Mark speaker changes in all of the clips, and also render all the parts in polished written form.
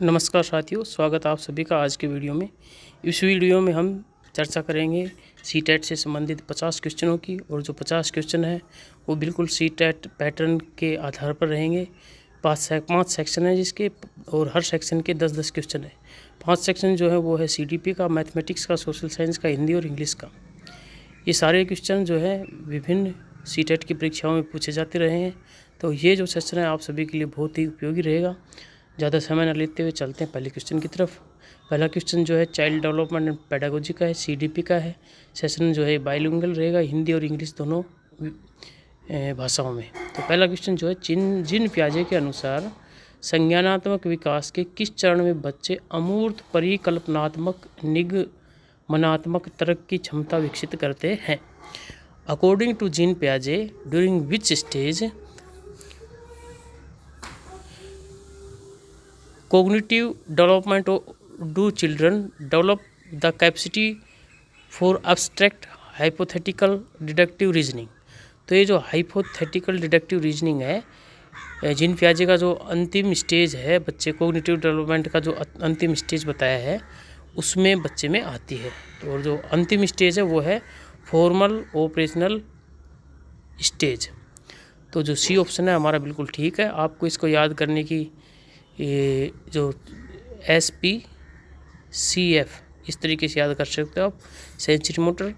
Speaker 1: नमस्कार साथियों, स्वागत है आप सभी का आज के वीडियो में। इस वीडियो में हम चर्चा करेंगे सीटेट से संबंधित 50 क्वेश्चनों की। और जो 50 क्वेश्चन है वो बिल्कुल सीटेट पैटर्न के आधार पर रहेंगे। 5 सेक्शन है जिसके, और हर सेक्शन के 10-10 क्वेश्चन है। 5 सेक्शन जो है वो है सीडीपी का, मैथमेटिक्स का, सोशल साइंस का, हिंदी और इंग्लिश का। ये सारे क्वेश्चन जो है विभिन्न सीटेट की परीक्षाओं में पूछे जाते रहे हैं। तो ये जो सेशन है आप सभी के लिए बहुत ही उपयोगी रहेगा। ज़्यादा समय न लेते हुए चलते हैं पहले क्वेश्चन की तरफ। पहला क्वेश्चन जो है चाइल्ड डेवलपमेंट एंड पेडागोजी का है, सीडीपी का है। सेशन जो है बाइलिंगुअल रहेगा, हिंदी और इंग्लिश दोनों भाषाओं में। तो पहला क्वेश्चन जो है जीन पियाजे के अनुसार संज्ञानात्मक विकास के किस चरण में बच्चे अमूर्त परिकल्पनात्मक निगमनात्मक तर्क की क्षमता विकसित करते हैं। अकॉर्डिंग टू जीन पियाजे, during which stage cognitive development do children develop the capacity for abstract hypothetical deductive reasoning। तो ये जो हाइपोथेटिकल डिडक्टिव रीजनिंग है, जीन पियाजे का जो अंतिम स्टेज है, बच्चे कोग्निटिव डेवलपमेंट का जो अंतिम स्टेज बताया है उसमें बच्चे में आती है। और जो अंतिम स्टेज है वो है फॉर्मल ऑपरेशनल स्टेज। तो जो सी ऑप्शन है हमारा बिल्कुल ठीक है। आपको इसको याद करने की ये जो SPCF इस तरीके से याद कर सकते हो आप। Sensory motor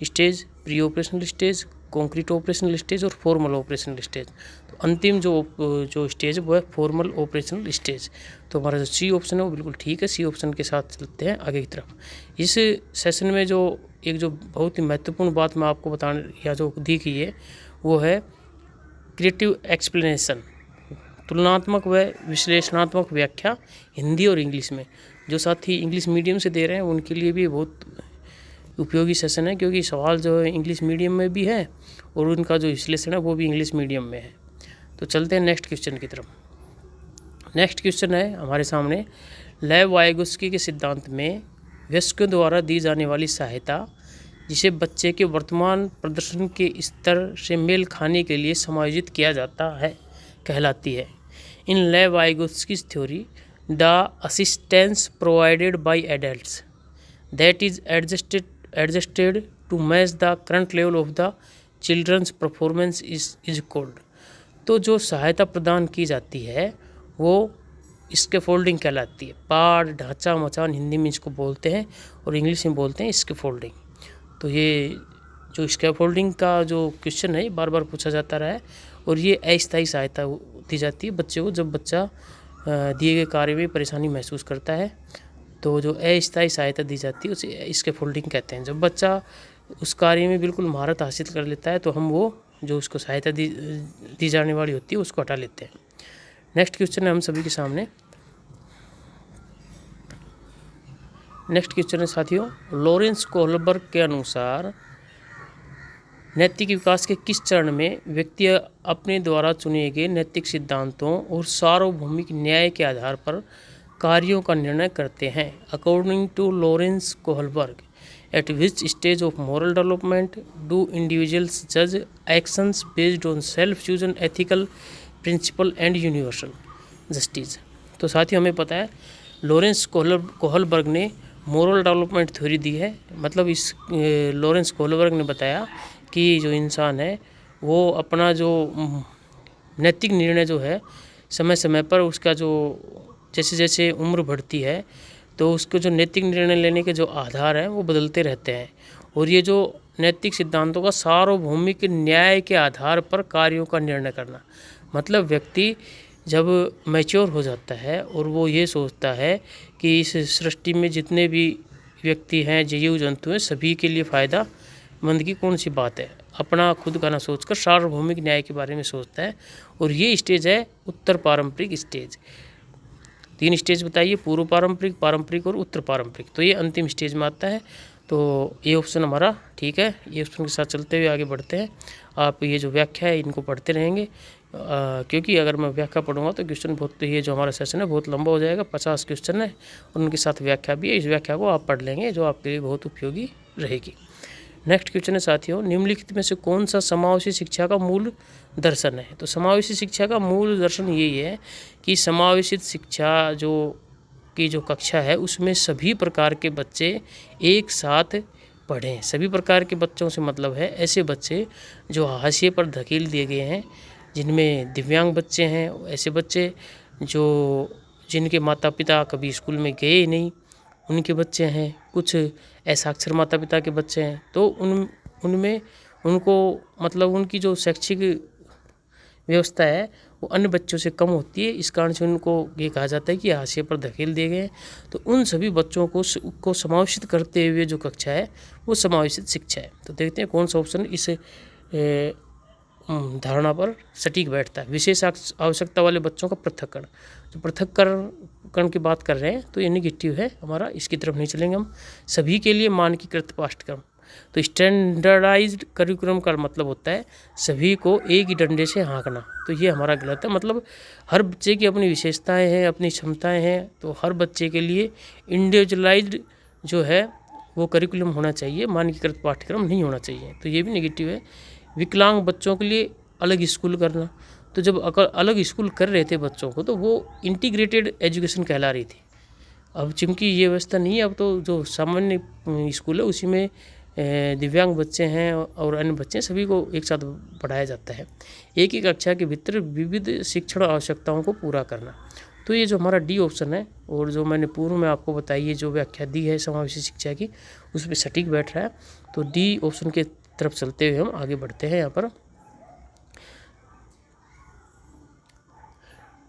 Speaker 1: stage, pre operational stage, concrete operational stage और फॉर्मल ऑपरेशनल स्टेज। तो अंतिम जो स्टेज है वो है फॉर्मल ऑपरेशनल स्टेज। तो हमारा जो सी ऑप्शन है वो बिल्कुल ठीक है। सी ऑप्शन के साथ चलते हैं आगे की तरफ। इस सेशन में जो बहुत ही महत्वपूर्ण बात मैं आपको बताने या जो दी गई है वो है क्रिएटिव एक्सप्लेनेशन, तुलनात्मक व विश्लेषणात्मक व्याख्या हिंदी और इंग्लिश में। जो साथी इंग्लिश मीडियम से दे रहे हैं उनके लिए भी बहुत उपयोगी सेशन है, क्योंकि सवाल जो है इंग्लिश मीडियम में भी है और उनका जो विश्लेषण है वो भी इंग्लिश मीडियम में है। तो चलते हैं नेक्स्ट क्वेश्चन की तरफ। नेक्स्ट क्वेश्चन है हमारे सामने, लेव वाइगोत्स्की के सिद्धांत में वयस्कों द्वारा दी जाने वाली सहायता, जिसे बच्चे के वर्तमान प्रदर्शन के स्तर से मेल खाने के लिए समायोजित किया जाता है, कहलाती है। In Lev Vygotsky's theory, the assistance provided by adults that is adjusted to match the current level of the children's performance is called। तो जो सहायता प्रदान की जाती है वो स्कैफोल्डिंग कहलाती है। पाठ, ढांचा, मचान हिंदी में इसको बोलते हैं और इंग्लिश में बोलते हैं स्कैफोल्डिंग। तो ये जो स्कैफोल्डिंग का जो क्वेश्चन है बार बार पूछा जाता रहा है, और ये अस्थायी सहायता दी जाती है बच्चे को जब बच्चा दिए गए कार्य में परेशानी महसूस करता है। तो जो अस्थायी सहायता दी जाती है उसे स्कैफोल्डिंग कहते हैं। जब बच्चा उस कार्य में बिल्कुल महारत हासिल कर लेता है तो हम वो जो उसको सहायता दी जाने वाली होती है उसको हटा लेते हैं। नेक्स्ट क्वेश्चन है हम सभी के सामने। नेक्स्ट क्वेश्चन है साथियों, लॉरेंस कोहलबर्ग के अनुसार नैतिक विकास के किस चरण में व्यक्ति अपने द्वारा चुने गए नैतिक सिद्धांतों और सार्वभौमिक न्याय के आधार पर कार्यों का निर्णय करते हैं। According to Lawrence Kohlberg, at which stage of moral development do individuals जज actions based on self chosen ethical principle and universal justice. तो साथियों हमें पता है लॉरेंस कोहलबर्ग ने मॉरल डेवलपमेंट थ्योरी दी है। मतलब इस लॉरेंस कोहलबर्ग ने बताया कि जो इंसान है वो अपना जो नैतिक निर्णय जो है समय समय पर उसका जो जैसे जैसे उम्र बढ़ती है तो उसको जो नैतिक निर्णय लेने के जो आधार हैं वो बदलते रहते हैं। और ये जो नैतिक सिद्धांतों का सार्वभौमिक न्याय के आधार पर कार्यों का निर्णय करना, मतलब व्यक्ति जब मैच्योर हो जाता है और वो ये सोचता है कि इस सृष्टि में जितने भी व्यक्ति हैं, जीव जंतु हैं, सभी के लिए फ़ायदा मंद की कौन सी बात है, अपना खुद का ना सोचकर सार्वभौमिक न्याय के बारे में सोचता है। और ये स्टेज है उत्तर पारंपरिक स्टेज। 3 स्टेज बताइए, पूर्व पारंपरिक, पारंपरिक और उत्तर पारंपरिक। तो ये अंतिम स्टेज में आता है। तो ये ऑप्शन हमारा ठीक है। ये ऑप्शन के साथ चलते हुए आगे बढ़ते हैं। आप ये जो व्याख्या है इनको पढ़ते रहेंगे, क्योंकि अगर मैं व्याख्या पढ़ूंगा तो क्वेश्चन बहुत, ये जो हमारा सेशन है बहुत लंबा हो जाएगा। 50 क्वेश्चन है और उनके साथ व्याख्या भी है। इस व्याख्या को आप पढ़ लेंगे जो आपके लिए बहुत उपयोगी रहेगी। नेक्स्ट क्वेश्चन है साथियों, निम्नलिखित में से कौन सा समावेशी शिक्षा का मूल दर्शन है? तो समावेशी शिक्षा का मूल दर्शन यही है कि समावेशित शिक्षा जो की जो कक्षा है उसमें सभी प्रकार के बच्चे एक साथ पढ़ें। सभी प्रकार के बच्चों से मतलब है ऐसे बच्चे जो हाशिए पर धकेल दिए गए हैं, जिनमें दिव्यांग बच्चे हैं, ऐसे बच्चे जो जिनके माता पिता कभी स्कूल में गए ही नहीं, उनके बच्चे हैं, कुछ असाक्षर माता पिता के बच्चे हैं। तो उनमें उनको मतलब उनकी जो शैक्षिक व्यवस्था है वो अन्य बच्चों से कम होती है। इस कारण से उनको ये कहा जाता है कि हाशिए पर धकेल दिए गए हैं। तो उन सभी बच्चों को समावेशित करते हुए जो कक्षा है वो समावेशित शिक्षा है। तो देखते हैं कौन सा ऑप्शन इस धारणा पर सटीक बैठता है। विशेष आवश्यकता वाले बच्चों का पृथक्करण, जो पृथक्करण की बात कर रहे हैं तो ये नेगेटिव है हमारा, इसकी तरफ नहीं चलेंगे हम। सभी के लिए मानकीकृत पाठ्यक्रम, तो स्टैंडर्डाइज्ड करिकुलम का मतलब होता है सभी को एक ही डंडे से हाँकना, तो ये हमारा गलत है। मतलब हर बच्चे की अपनी विशेषताएं हैं, अपनी क्षमताएं हैं, तो हर बच्चे के लिए इंडिविजुअलाइज्ड जो है वो करिकुलम होना चाहिए, मानकीकृत पाठ्यक्रम नहीं होना चाहिए, तो ये भी नेगेटिव है। विकलांग बच्चों के लिए अलग स्कूल करना, तो जब अगर अलग स्कूल कर रहे थे बच्चों को तो वो इंटीग्रेटेड एजुकेशन कहला रही थी। अब चूंकि ये व्यवस्था नहीं है, अब तो जो सामान्य स्कूल है उसी में दिव्यांग बच्चे हैं और अन्य बच्चे सभी को एक साथ पढ़ाया जाता है। एक ही कक्षा के भीतर विविध शिक्षण आवश्यकताओं को पूरा करना, तो ये जो हमारा डी ऑप्शन है और जो मैंने पूर्व में आपको बताई है जो व्याख्या दी है समावेशी शिक्षा की, उस पर सटीक बैठ रहा है। तो डी ऑप्शन के तरफ चलते हुए हम आगे बढ़ते हैं। यहाँ पर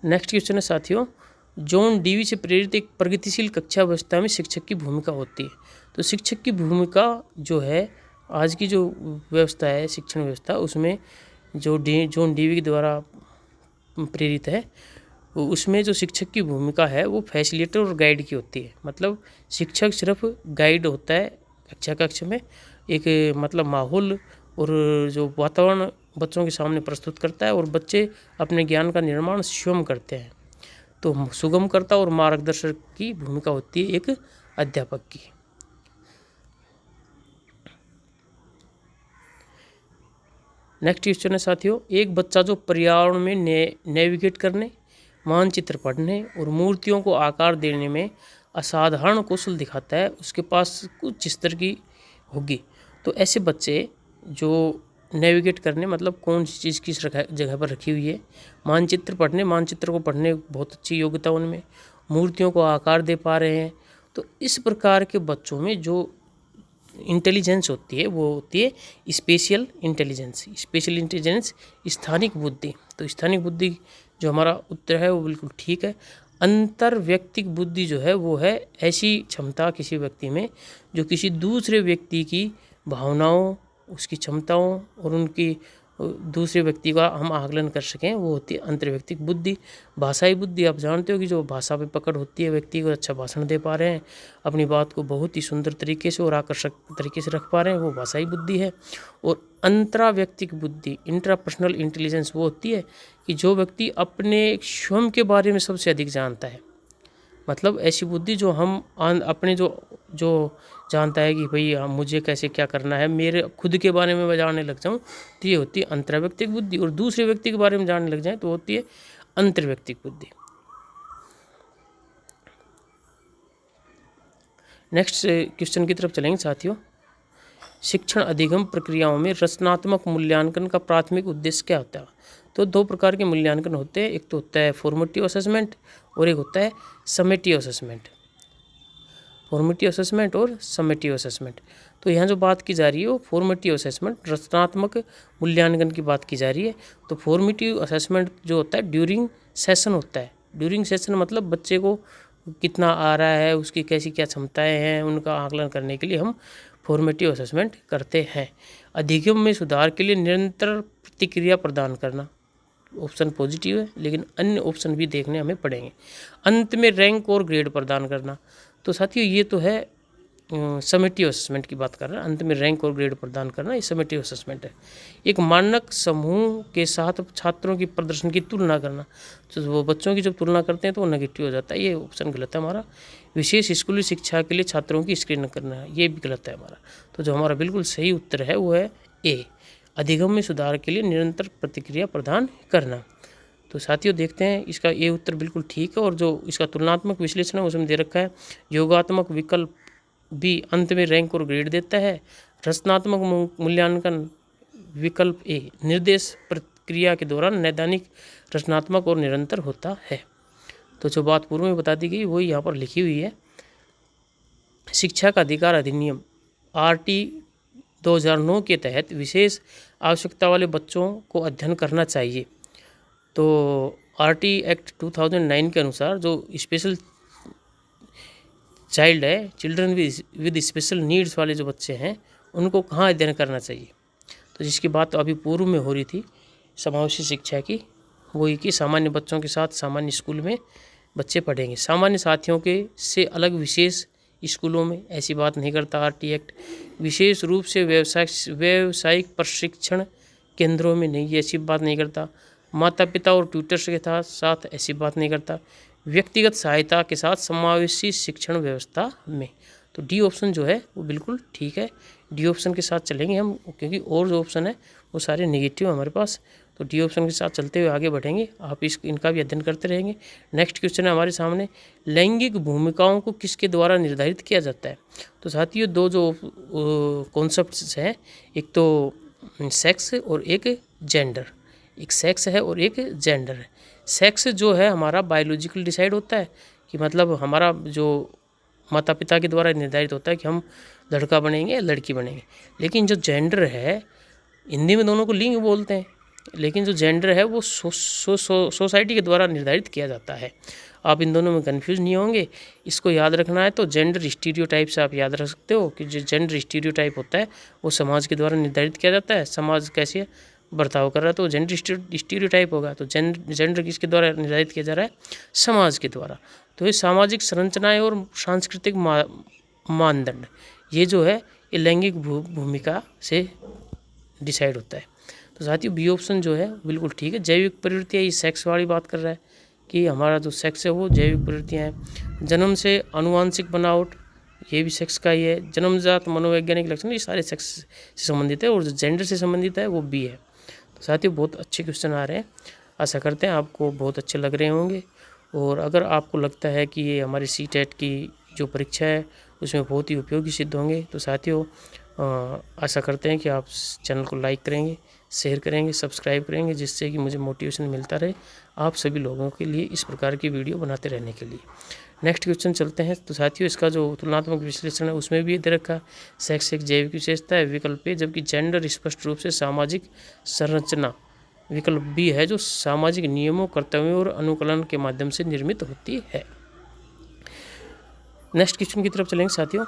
Speaker 1: नेक्स्ट क्वेश्चन है साथियों, जॉन डीवी से प्रेरित एक प्रगतिशील कक्षा व्यवस्था में शिक्षक की भूमिका होती है। तो शिक्षक की भूमिका जो है आज की जो व्यवस्था है शिक्षण व्यवस्था, उसमें जो जॉन डीवी के द्वारा प्रेरित है, उसमें जो शिक्षक की भूमिका है वो फैसिलिटेटर और गाइड की होती है। मतलब शिक्षक सिर्फ गाइड होता है कक्षा में, एक मतलब माहौल और जो वातावरण बच्चों के सामने प्रस्तुत करता है और बच्चे अपने ज्ञान का निर्माण स्वयं करते हैं। तो सुगमकर्ता और मार्गदर्शक की भूमिका होती है एक अध्यापक की। नेक्स्ट क्वेश्चन है साथियों, एक बच्चा जो पर्यावरण में नेविगेट करने, मानचित्र पढ़ने और मूर्तियों को आकार देने में असाधारण कौशल दिखाता है, उसके पास कुछ स्तर की होगी। तो ऐसे बच्चे जो नेविगेट करने मतलब कौन सी चीज़ किस जगह पर रखी हुई है, मानचित्र पढ़ने, मानचित्र को पढ़ने बहुत अच्छी योग्यता उनमें, मूर्तियों को आकार दे पा रहे हैं। तो इस प्रकार के बच्चों में जो इंटेलिजेंस होती है वो होती है स्पेशल इंटेलिजेंस। स्पेशल इंटेलिजेंस स्थानिक बुद्धि, तो स्थानिक बुद्धि जो हमारा उत्तर है वो बिल्कुल ठीक है। अंतर्व्यक्तिक बुद्धि जो है वो है ऐसी क्षमता किसी व्यक्ति में जो किसी दूसरे व्यक्ति की भावनाओं, उसकी क्षमताओं और उनकी दूसरे व्यक्ति का हम आकलन कर सकें, वो होती है अंतर्व्यक्तिक बुद्धि। भाषाई बुद्धि, आप जानते हो कि जो भाषा पे पकड़ होती है, व्यक्ति को अच्छा भाषण दे पा रहे हैं, अपनी बात को बहुत ही सुंदर तरीके से और आकर्षक तरीके से रख पा रहे हैं, वो भाषाई बुद्धि है। और अंतराव्यक्तिक बुद्धि, इंट्रापर्सनल इंटेलिजेंस, वो होती है कि जो व्यक्ति अपने स्वयं के बारे में सबसे अधिक जानता है। मतलब ऐसी बुद्धि जो हम अपने जो जानता है कि भाई मुझे कैसे क्या करना है, मेरे खुद के बारे में मैं जानने लग जाऊं, तो ये होती है अंतर्व्यक्तिक बुद्धि। और दूसरे व्यक्ति के बारे में जानने लग जाए तो होती है अंतर्व्यक्तिक बुद्धि। नेक्स्ट क्वेश्चन की तरफ चलेंगे साथियों, शिक्षण अधिगम प्रक्रियाओं में रचनात्मक मूल्यांकन का प्राथमिक उद्देश्य क्या होता है? तो दो प्रकार के मूल्यांकन होते हैं, एक तो होता है फॉर्मेटिव असेसमेंट और एक होता है समेटिव असेसमेंट। फॉर्मेटिव असेसमेंट और समेटिव असेसमेंट, तो यहाँ जो बात की जा रही है वो फॉर्मेटिव असेसमेंट, रचनात्मक मूल्यांकन की बात की जा रही है। तो फॉर्मेटिव असेसमेंट जो होता है ड्यूरिंग सेशन होता है। ड्यूरिंग सेशन मतलब बच्चे को कितना आ रहा है, उसकी कैसी क्या क्षमताएं हैं, उनका आकलन करने के लिए हम फॉर्मेटिव असेसमेंट करते हैं। अधिगम में सुधार के लिए निरंतर प्रतिक्रिया प्रदान करना, ऑप्शन पॉजिटिव है, लेकिन अन्य ऑप्शन भी देखने हमें पड़ेंगे। अंत में रैंक और ग्रेड प्रदान करना, तो साथियों ये तो है समेटिव असेसमेंट की बात कर रहे हैं। अंत में रैंक और ग्रेड प्रदान करना ये समेटिव असेसमेंट है। एक मानक समूह के साथ छात्रों की प्रदर्शन की तुलना करना, तो वो बच्चों की जब तुलना करते हैं तो वो नेगेटिव हो जाता है, ये ऑप्शन गलत है हमारा। विशेष स्कूली शिक्षा के लिए छात्रों की स्क्रीनिंग करना, ये भी गलत है हमारा। तो जो हमारा बिल्कुल सही उत्तर है वो है ए, अधिगम में सुधार के लिए निरंतर प्रतिक्रिया प्रदान करना। तो साथियों देखते हैं, इसका ये उत्तर बिल्कुल ठीक है। और जो इसका तुलनात्मक विश्लेषण है उसमें दे रखा है योगात्मक विकल्प बी अंत में रैंक और ग्रेड देता है। रचनात्मक मूल्यांकन विकल्प ए निर्देश प्रक्रिया के दौरान नैदानिक, रचनात्मक और निरंतर होता है। तो जो बात पूर्व में बता दी गई वही यहाँ पर लिखी हुई है। शिक्षा का अधिकार अधिनियम RT 2009 के तहत विशेष आवश्यकता वाले बच्चों को अध्ययन करना चाहिए। तो RT एक्ट 2009 के अनुसार जो स्पेशल चाइल्ड है, चिल्ड्रन विद स्पेशल नीड्स वाले जो बच्चे हैं, उनको कहाँ अध्ययन करना चाहिए। तो जिसकी बात अभी पूर्व में हो रही थी समावेशी शिक्षा की, वही कि सामान्य बच्चों के साथ सामान्य स्कूल में बच्चे पढ़ेंगे। सामान्य साथियों के से अलग विशेष स्कूलों में ऐसी बात नहीं करता RT एक्ट। विशेष रूप से व्यावसायिक प्रशिक्षण केंद्रों में नहीं, ऐसी बात नहीं करता। माता पिता और ट्यूटर्स के साथ ऐसी बात नहीं करता। व्यक्तिगत सहायता के साथ समावेशी शिक्षण व्यवस्था में। तो डी ऑप्शन जो है वो बिल्कुल ठीक है, डी ऑप्शन के साथ चलेंगे हम, क्योंकि और जो ऑप्शन है वो सारे नेगेटिव है हमारे पास। तो डी ऑप्शन के साथ चलते हुए आगे बढ़ेंगे, आप इनका भी अध्ययन करते रहेंगे। नेक्स्ट क्वेश्चन है हमारे सामने, लैंगिक भूमिकाओं को किसके द्वारा निर्धारित किया जाता है। तो साथियों दो जो कॉन्सेप्ट्स हैं, एक तो सेक्स और एक जेंडर। एक सेक्स है और एक जेंडर है। सेक्स जो है हमारा बायोलॉजिकल डिसाइड होता है, कि मतलब हमारा जो माता पिता के द्वारा निर्धारित होता है कि हम लड़का बनेंगे या लड़की बनेंगे। लेकिन जो जेंडर है, हिंदी में दोनों को लिंग बोलते हैं, लेकिन जो जेंडर है वो सोसाइटी के द्वारा निर्धारित किया जाता है। आप इन दोनों में कंफ्यूज नहीं होंगे। इसको याद रखना है तो जेंडर स्टीरियोटाइप से आप याद रख सकते हो कि जो जेंडर स्टीरियोटाइप होता है वो समाज के द्वारा निर्धारित किया जाता है। समाज कैसे बर्ताव कर रहा है तो जेंडर स्टीरियोटाइप होगा। तो जेंडर किसके द्वारा निर्धारित किया जा रहा है, समाज के द्वारा। तो ये सामाजिक संरचनाएं और सांस्कृतिक मानदंड, ये जो है ये लैंगिक भूमिका से डिसाइड होता है। तो साथियों बी ऑप्शन जो है बिल्कुल ठीक है। जैविक प्रवृत्तियाँ, ये सेक्स वाली बात कर रहा है कि हमारा जो सेक्स है वो जैविक प्रवृत्तियाँ हैं। जन्म से अनुवांशिक बनावट, ये भी सेक्स का ही है। जन्मजात मनोवैज्ञानिक लक्षण, ये सारे सेक्स से संबंधित है। और जो जेंडर से संबंधित है वो बी है। तो साथियों बहुत अच्छे क्वेश्चन आ रहे हैं, आशा करते हैं आपको बहुत अच्छे लग रहे होंगे। और अगर आपको लगता है कि ये हमारी CTET की जो परीक्षा है उसमें बहुत ही उपयोगी सिद्ध होंगे, तो साथियों आशा करते हैं कि आप चैनल को लाइक करेंगे, शेयर करेंगे, सब्सक्राइब करेंगे, जिससे कि मुझे मोटिवेशन मिलता रहे आप सभी लोगों के लिए इस प्रकार की वीडियो बनाते रहने के लिए। नेक्स्ट क्वेश्चन चलते हैं। तो साथियों इसका जो तुलनात्मक विश्लेषण है उसमें भी दे रखा है सेक्स एक जैविक विशेषता है, विकल्प ए, जबकि जेंडर स्पष्ट रूप से सामाजिक संरचना, विकल्प बी है जो सामाजिक नियमों, कर्तव्यों और अनुकूलन के माध्यम से निर्मित होती है। नेक्स्ट क्वेश्चन की तरफ चलेंगे साथियों।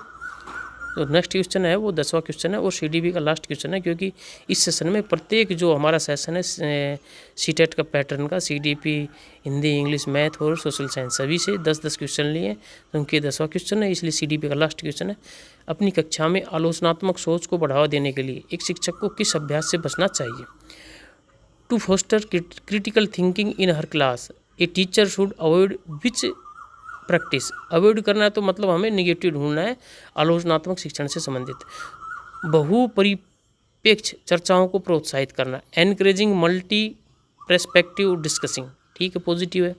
Speaker 1: तो नेक्स्ट क्वेश्चन है वो 10वां क्वेश्चन है और CDB का लास्ट क्वेश्चन है, क्योंकि इस सेशन में प्रत्येक जो हमारा सेशन है CTET का पैटर्न का CDP, हिंदी, इंग्लिश, मैथ और सोशल साइंस सभी से 10-10 क्वेश्चन लिए, तो उनके 10वां क्वेश्चन है, इसलिए CDP का लास्ट क्वेश्चन है। अपनी कक्षा में आलोचनात्मक सोच को बढ़ावा देने के लिए एक शिक्षक को किस अभ्यास से बचना चाहिए। To foster critical thinking in हर class a teacher should avoid which practice. Avoid करना है तो मतलब हमें निगेटिव ढूंढना है आलोचनात्मक शिक्षण से संबंधित। बहुपरिप्रेक्ष्य चर्चाओं को प्रोत्साहित करना, एनकरेजिंग मल्टी पर्सपेक्टिव डिस्कसिंग, ठीक है, पॉजिटिव है।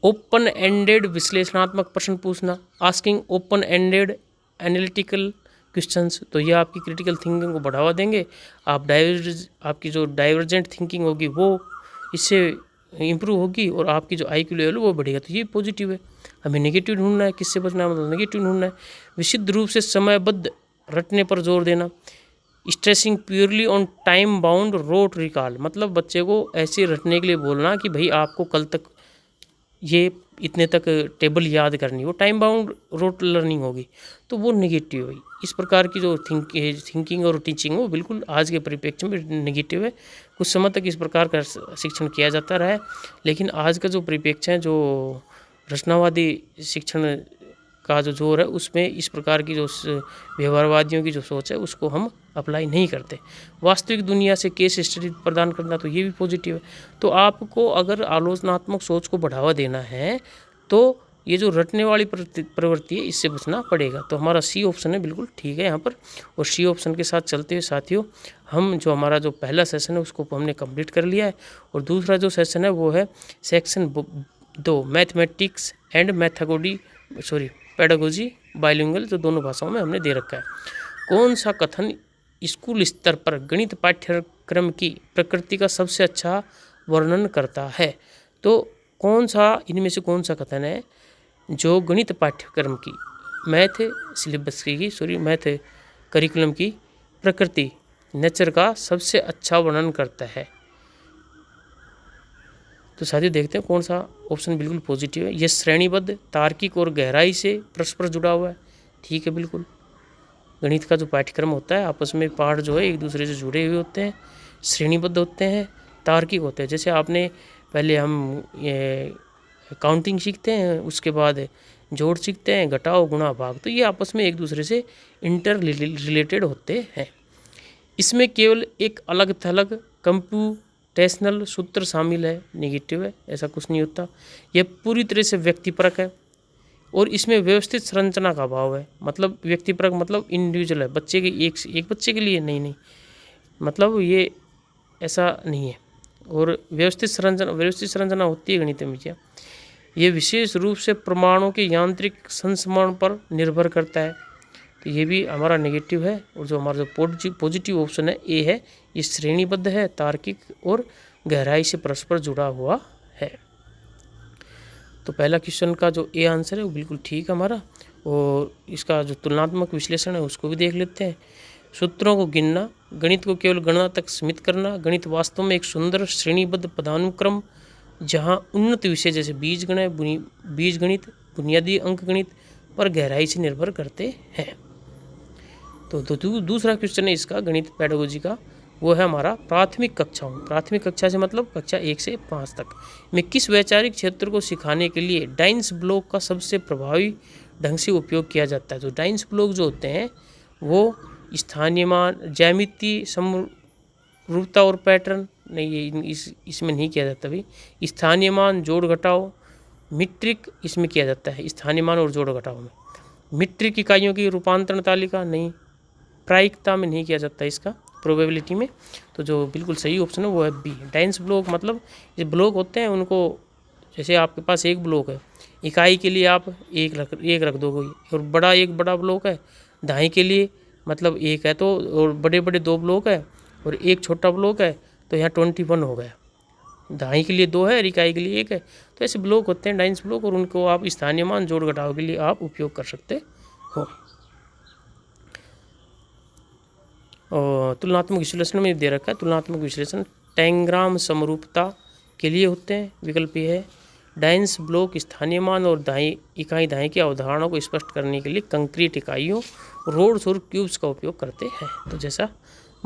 Speaker 1: ओपन एंडेड विश्लेषणात्मक प्रश्न पूछना, asking open ended analytical questions, तो ये आपकी क्रिटिकल थिंकिंग को बढ़ावा देंगे। आपकी जो डाइवर्जेंट थिंकिंग होगी वो इससे इम्प्रूव होगी और आपकी जो IQ लेवल वो बढ़ेगा। तो ये पॉजिटिव है। हमें नेगेटिव ढूंढना है, किससे बचना है, मतलब नेगेटिव ढूंढना है। विशुद्ध रूप से समयबद्ध रटने पर जोर देना, stressing purely on time bound rote recall, मतलब बच्चे को ऐसे रटने के लिए बोलना कि भाई आपको कल तक ये इतने तक टेबल याद करनी, वो टाइम बाउंड रोट लर्निंग होगी, तो वो नेगेटिव है। इस प्रकार की जो थिंकिंग और टीचिंग वो बिल्कुल आज के परिप्रेक्ष्य में नेगेटिव है। कुछ समय तक इस प्रकार का शिक्षण किया जाता रहा है, लेकिन आज का जो परिप्रेक्ष्य है, जो रचनावादी शिक्षण का जो जोर है, उसमें इस प्रकार की जो व्यवहारवादियों की जो सोच है उसको हम अप्लाई नहीं करते। वास्तविक दुनिया से केस स्टडी प्रदान करना, तो ये भी पॉजिटिव है। तो आपको अगर आलोचनात्मक सोच को बढ़ावा देना है तो ये जो रटने वाली प्रवृत्ति है इससे बचना पड़ेगा। तो हमारा सी ऑप्शन है बिल्कुल ठीक है यहाँ पर। और सी ऑप्शन के साथ चलते हुए साथियों हम जो हमारा जो पहला सेशन है उसको हमने कंप्लीट कर लिया है। और दूसरा जो सेशन है वो है section 2 mathematics and pedagogy bilingual, जो दोनों भाषाओं में हमने दे रखा है। कौन सा कथन स्कूल स्तर पर गणित पाठ्यक्रम की प्रकृति का सबसे अच्छा वर्णन करता है? तो कौन सा इनमें से कौन सा कथन है जो गणित पाठ्यक्रम की मैथ करिकुलम की प्रकृति नेचर का सबसे अच्छा वर्णन करता है? तो साथियों देखते हैं कौन सा ऑप्शन बिल्कुल पॉजिटिव है। यह श्रेणीबद्ध, तार्किक और गहराई से परस्पर जुड़ा हुआ है। ठीक है, बिल्कुल गणित का जो पाठ्यक्रम होता है आपस में पाठ जो है एक दूसरे से जुड़े हुए होते हैं, श्रेणीबद्ध होते हैं, तार्किक होते हैं। जैसे आपने पहले हम काउंटिंग सीखते हैं, उसके बाद जोड़ सीखते हैं, घटाओ गुणा भाग, तो ये आपस में एक दूसरे से इंटर रिलेटेड होते हैं। इसमें केवल एक अलग थलग कंप्यूटेशनल सूत्र शामिल है, नेगेटिव है, ऐसा कुछ नहीं होता। यह पूरी तरह से व्यक्तिपरक है और इसमें व्यवस्थित संरचना का अभाव है। मतलब व्यक्तिपरक मतलब इंडिविजुअल है, बच्चे के एक बच्चे के लिए नहीं, मतलब ये ऐसा नहीं है। और व्यवस्थित संरचना होती है गणित में क्या, ये विशेष रूप से प्रमाणों के यांत्रिक संस्मरण पर निर्भर करता है। तो ये भी हमारा नेगेटिव है। और जो हमारा जो पॉजिटिव ऑप्शन है ए है, ये श्रेणीबद्ध है, तार्किक और गहराई से परस्पर जुड़ा हुआ है। तो पहला क्वेश्चन का जो ए आंसर है वो बिल्कुल ठीक है हमारा। और इसका जो तुलनात्मक विश्लेषण है उसको भी देख लेते हैं। सूत्रों को गिनना, गणित को केवल गणना तक सीमित करना। गणित वास्तव में एक सुंदर श्रेणीबद्ध पदानुक्रम जहां उन्नत विषय जैसे बीजगणित, बुनियादी अंकगणित पर गहराई से निर्भर करते हैं। तो दूसरा क्वेश्चन है इसका गणित पेडागोजी का, वो है हमारा प्राथमिक कक्षा से मतलब कक्षा 1 से 5 तक में किस वैचारिक क्षेत्र को सिखाने के लिए डाइन्स ब्लॉक का सबसे प्रभावी ढंग से उपयोग किया जाता है? तो डाइन्स ब्लॉक जो होते हैं वो स्थानीय मान, ज्यामिति, समरूपता और पैटर्न नहीं, ये इसमें नहीं किया जाता भाई। स्थानीय मान, जोड़ घटाओ, मीट्रिक इसमें किया जाता है, स्थानीय मान और जोड़ घटाओ में। मीट्रिक इकाइयों की रूपांतरण तालिका नहीं, प्रायिकता में नहीं किया जाता इसका, प्रोबेबिलिटी में। तो जो बिल्कुल सही ऑप्शन है वो है बी, डाइन्स ब्लॉक। मतलब ये ब्लॉक होते हैं उनको, जैसे आपके पास एक ब्लॉक है, इकाई के लिए आप एक रख दोगे, और बड़ा ब्लॉक है दहाई के लिए मतलब एक है, तो और बड़े 2 ब्लॉक है और एक छोटा ब्लॉक है, तो यहाँ 21 हो गया। दहाई के लिए 2 है और इकाई के लिए 1 है। तो ऐसे ब्लॉक होते हैं डाइन्स ब्लॉक, और उनको आप स्थानीय मान, जोड़ घटाव के लिए आप उपयोग कर सकते हो। और तुलनात्मक विश्लेषण में दे रखा है, तुलनात्मक विश्लेषण टैंग्राम समरूपता के लिए होते हैं। विकल्प ये है डाइन्स ब्लॉक स्थानीय मान और दाएं की अवधारणाओं को स्पष्ट करने के लिए कंक्रीट इकाइयों, रोड्स और क्यूब्स का उपयोग करते हैं। तो जैसा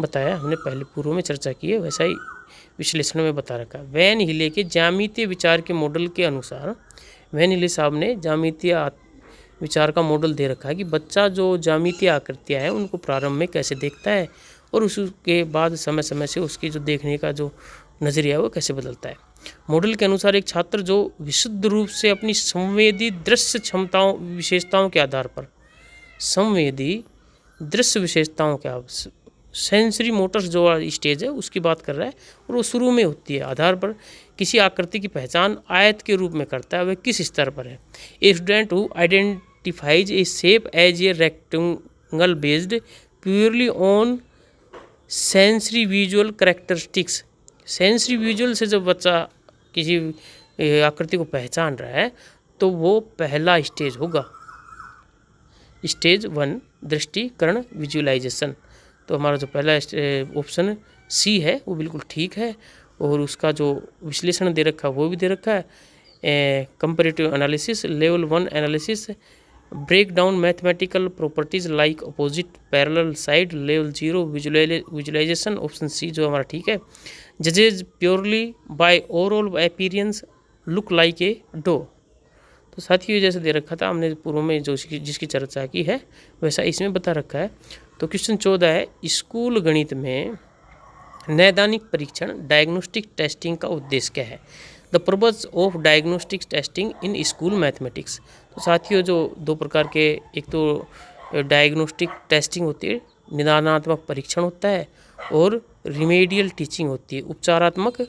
Speaker 1: बताया हमने पहले पूर्व में चर्चा की है, वैसा ही विश्लेषण में बता रखा है। वैन हिले के ज्यामितीय विचार के मॉडल के अनुसार, वैन हिले साहब ने ज्यामितीय विचार का मॉडल दे रखा है कि बच्चा जो ज्यामितीय आकृतियाँ हैं उनको प्रारंभ में कैसे देखता है और उसके बाद समय समय से उसकी जो देखने का जो नज़रिया है वो कैसे बदलता है। मॉडल के अनुसार एक छात्र जो विशुद्ध रूप से अपनी संवेदी दृश्य विशेषताओं के आधार पर, संवेदी दृश्य विशेषताओं के सेंसरी मोटर्स जो स्टेज है उसकी बात कर रहा है, और वो शुरू में होती है आधार पर किसी आकृति की पहचान आयत के रूप में करता है, वह किस स्तर पर है। A student who identifies a shape as a rectangle based purely on sensory visual characteristics. Sensory visual से जब बच्चा किसी आकृति को पहचान रहा है तो वो पहला स्टेज होगा, स्टेज 1 दृष्टिकरण विजुअलाइजेशन। तो हमारा जो पहला ऑप्शन सी है वो बिल्कुल ठीक है। और उसका जो विश्लेषण दे रखा है वो भी दे रखा है, comparative analysis, level 1 analysis, break down mathematical properties like opposite parallel side, level 0 visualisation, option C जो हमारा ठीक है। जजेज purely by overall appearance look like a door. तो साथियों जैसे दे रखा था हमने पूर्व में जो जिसकी चर्चा की है वैसा इसमें बता रखा है। तो क्वेश्चन 14 है, स्कूल गणित में नैदानिक परीक्षण डायग्नोस्टिक टेस्टिंग का उद्देश्य क्या है? The purpose of diagnostic testing in school mathematics. तो साथियों जो दो प्रकार के, एक तो डायग्नोस्टिक टेस्टिंग होती है, निदानात्मक परीक्षण होता है, और रिमेडियल टीचिंग होती है, उपचारात्मक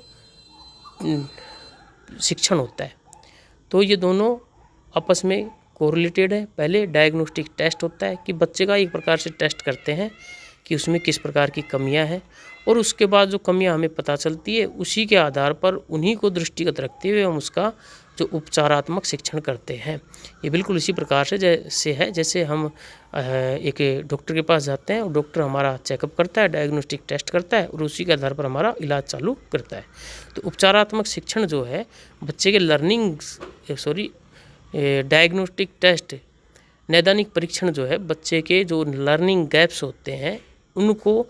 Speaker 1: शिक्षण होता है। तो ये दोनों आपस में कोरिलेटेड है। पहले डायग्नोस्टिक टेस्ट होता है कि बच्चे का एक प्रकार से टेस्ट करते हैं कि उसमें किस प्रकार की कमियां हैं, और उसके बाद जो कमियां हमें पता चलती है उसी के आधार पर उन्हीं को दृष्टिगत रखते हुए हम उसका जो उपचारात्मक शिक्षण करते हैं। ये बिल्कुल इसी प्रकार से जैसे हम एक डॉक्टर के पास जाते हैं और डॉक्टर हमारा चेकअप करता है, डायग्नोस्टिक टेस्ट करता है और उसी के आधार पर हमारा इलाज चालू करता है। तो उपचारात्मक शिक्षण जो है बच्चे के डायग्नोस्टिक टेस्ट, नैदानिक परीक्षण जो है बच्चे के जो लर्निंग गैप्स होते हैं उनको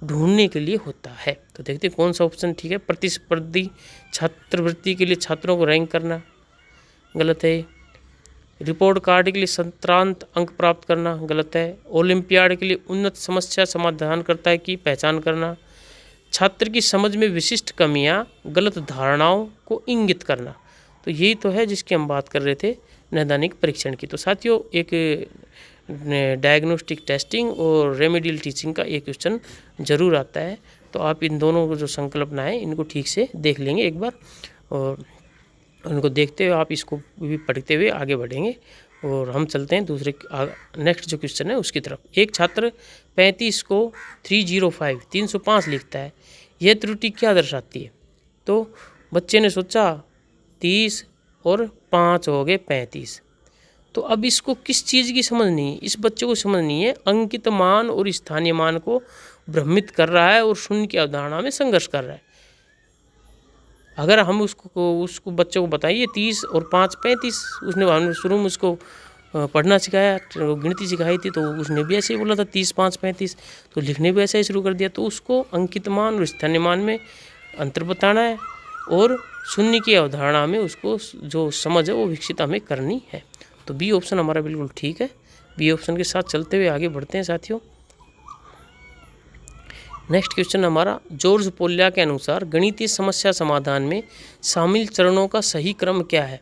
Speaker 1: ढूंढने के लिए होता है। तो देखते हैं कौन सा ऑप्शन ठीक है। प्रतिस्पर्धी छात्रवृत्ति के लिए छात्रों को रैंक करना, गलत है। रिपोर्ट कार्ड के लिए संक्रांत अंक प्राप्त करना, गलत है। ओलंपियाड के लिए उन्नत समस्या समाधानकर्ता की पहचान करना, छात्र की समझ में विशिष्ट कमियां, गलत धारणाओं को इंगित करना। तो यही तो है जिसकी हम बात कर रहे थे, नैदानिक परीक्षण की। तो साथियों एक डायग्नोस्टिक टेस्टिंग और रेमेडियल टीचिंग का एक क्वेश्चन जरूर आता है। तो आप इन दोनों को जो संकल्पना है इनको ठीक से देख लेंगे एक बार, और उनको देखते हुए आप इसको भी पढ़ते हुए आगे बढ़ेंगे। और हम चलते हैं दूसरे नेक्स्ट जो क्वेश्चन है उसकी तरफ। एक छात्र 35 को 305 लिखता है, यह त्रुटि क्या दर्शाती है? तो बच्चे ने सोचा 30 और 5 हो गए 35। तो अब इसको किस चीज़ की समझ नहीं है, इस बच्चे को समझ नहीं है अंकित मान और स्थानीय मान को भ्रमित कर रहा है और शून्य की अवधारणा में संघर्ष कर रहा है। अगर हम उसको बच्चे को बताइए 30 और 5 35, हमने शुरू में उसको पढ़ना सिखाया, गिनती सिखाई थी, तो उसने भी ऐसे ही बोला था 30 5 35, तो लिखने भी ऐसे ही शुरू कर दिया। तो उसको अंकित मान और स्थानीय मान में अंतर बताना है और शून्य की अवधारणा में उसको जो समझ है वो विकसित हमें करनी है। तो बी ऑप्शन हमारा बिल्कुल ठीक है। बी ऑप्शन के साथ चलते हुए आगे बढ़ते हैं साथियों। नेक्स्ट क्वेश्चन हमारा, जॉर्ज पोल्या के अनुसार गणितीय समस्या समाधान में शामिल चरणों का सही क्रम क्या है?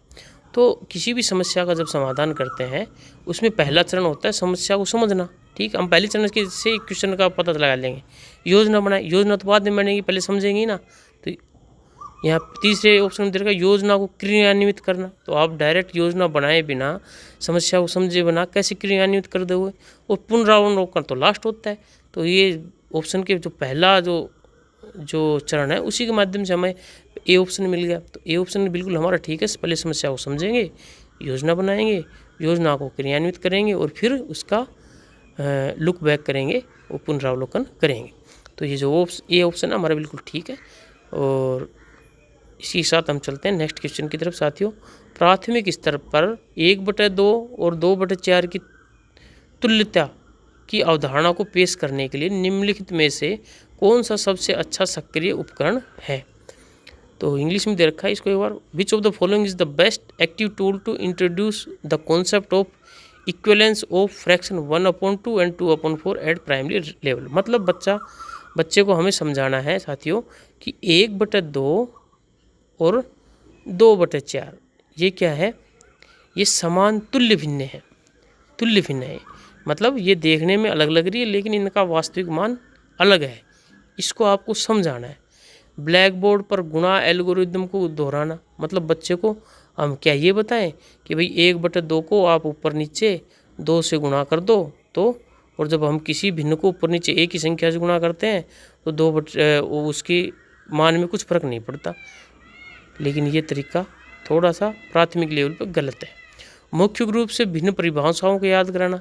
Speaker 1: तो किसी भी समस्या का जब समाधान करते हैं उसमें पहला चरण होता है समस्या को समझना। ठीक, हम पहले चरण के से क्वेश्चन का पता लगा लेंगे। योजना बनाए, योजना तो बाद में बनेगी, पहले समझेंगे ना। तो यहाँ तीसरे ऑप्शन में देखा योजना को क्रियान्वित करना। तो आप डायरेक्ट योजना बनाए बिना, समस्या को समझे बिना कैसे क्रियान्वित कर दोगे? और पुनरावलोकन तो लास्ट होता है। तो ये ऑप्शन के जो पहला जो चरण है उसी के माध्यम से हमें ए ऑप्शन मिल गया। तो ए ऑप्शन बिल्कुल हमारा ठीक है। पहले समस्या को समझेंगे, योजना बनाएंगे, योजना को क्रियान्वित करेंगे और फिर उसका लुक बैक करेंगे और पुनरावलोकन करेंगे। तो ये जो ए ऑप्शन है हमारा बिल्कुल ठीक है। और इसी के साथ हम चलते हैं नेक्स्ट क्वेश्चन की तरफ साथियों। प्राथमिक स्तर पर 1/2 और 2/4 की तुल्यता की अवधारणा को पेश करने के लिए निम्नलिखित में से कौन सा सबसे अच्छा सक्रिय उपकरण है? तो इंग्लिश में दे रखा है इसको एक बार। Which of the following is the best active tool to introduce the concept of equivalence of fraction 1/2 and 2/4 at primary level. मतलब बच्चे को हमें समझाना है साथियों कि 1/2 और 2/4 ये क्या है? ये समान तुल्य भिन्न है। तुल्य भिन्न है मतलब ये देखने में अलग लग रही है लेकिन इनका वास्तविक मान अलग है। इसको आपको समझाना है। ब्लैक बोर्ड पर गुणा एल्गोरिदम को दोहराना, मतलब बच्चे को हम क्या ये बताएं कि भाई 1/2 को आप ऊपर नीचे 2 से गुणा कर दो, तो और जब हम किसी भिन्न को ऊपर नीचे एक ही संख्या से गुणा करते हैं तो 2 उसकी मान में कुछ फर्क नहीं पड़ता। लेकिन ये तरीका थोड़ा सा प्राथमिक लेवल पर गलत है। मुख्य रूप से भिन्न परिभाषाओं को याद कराना,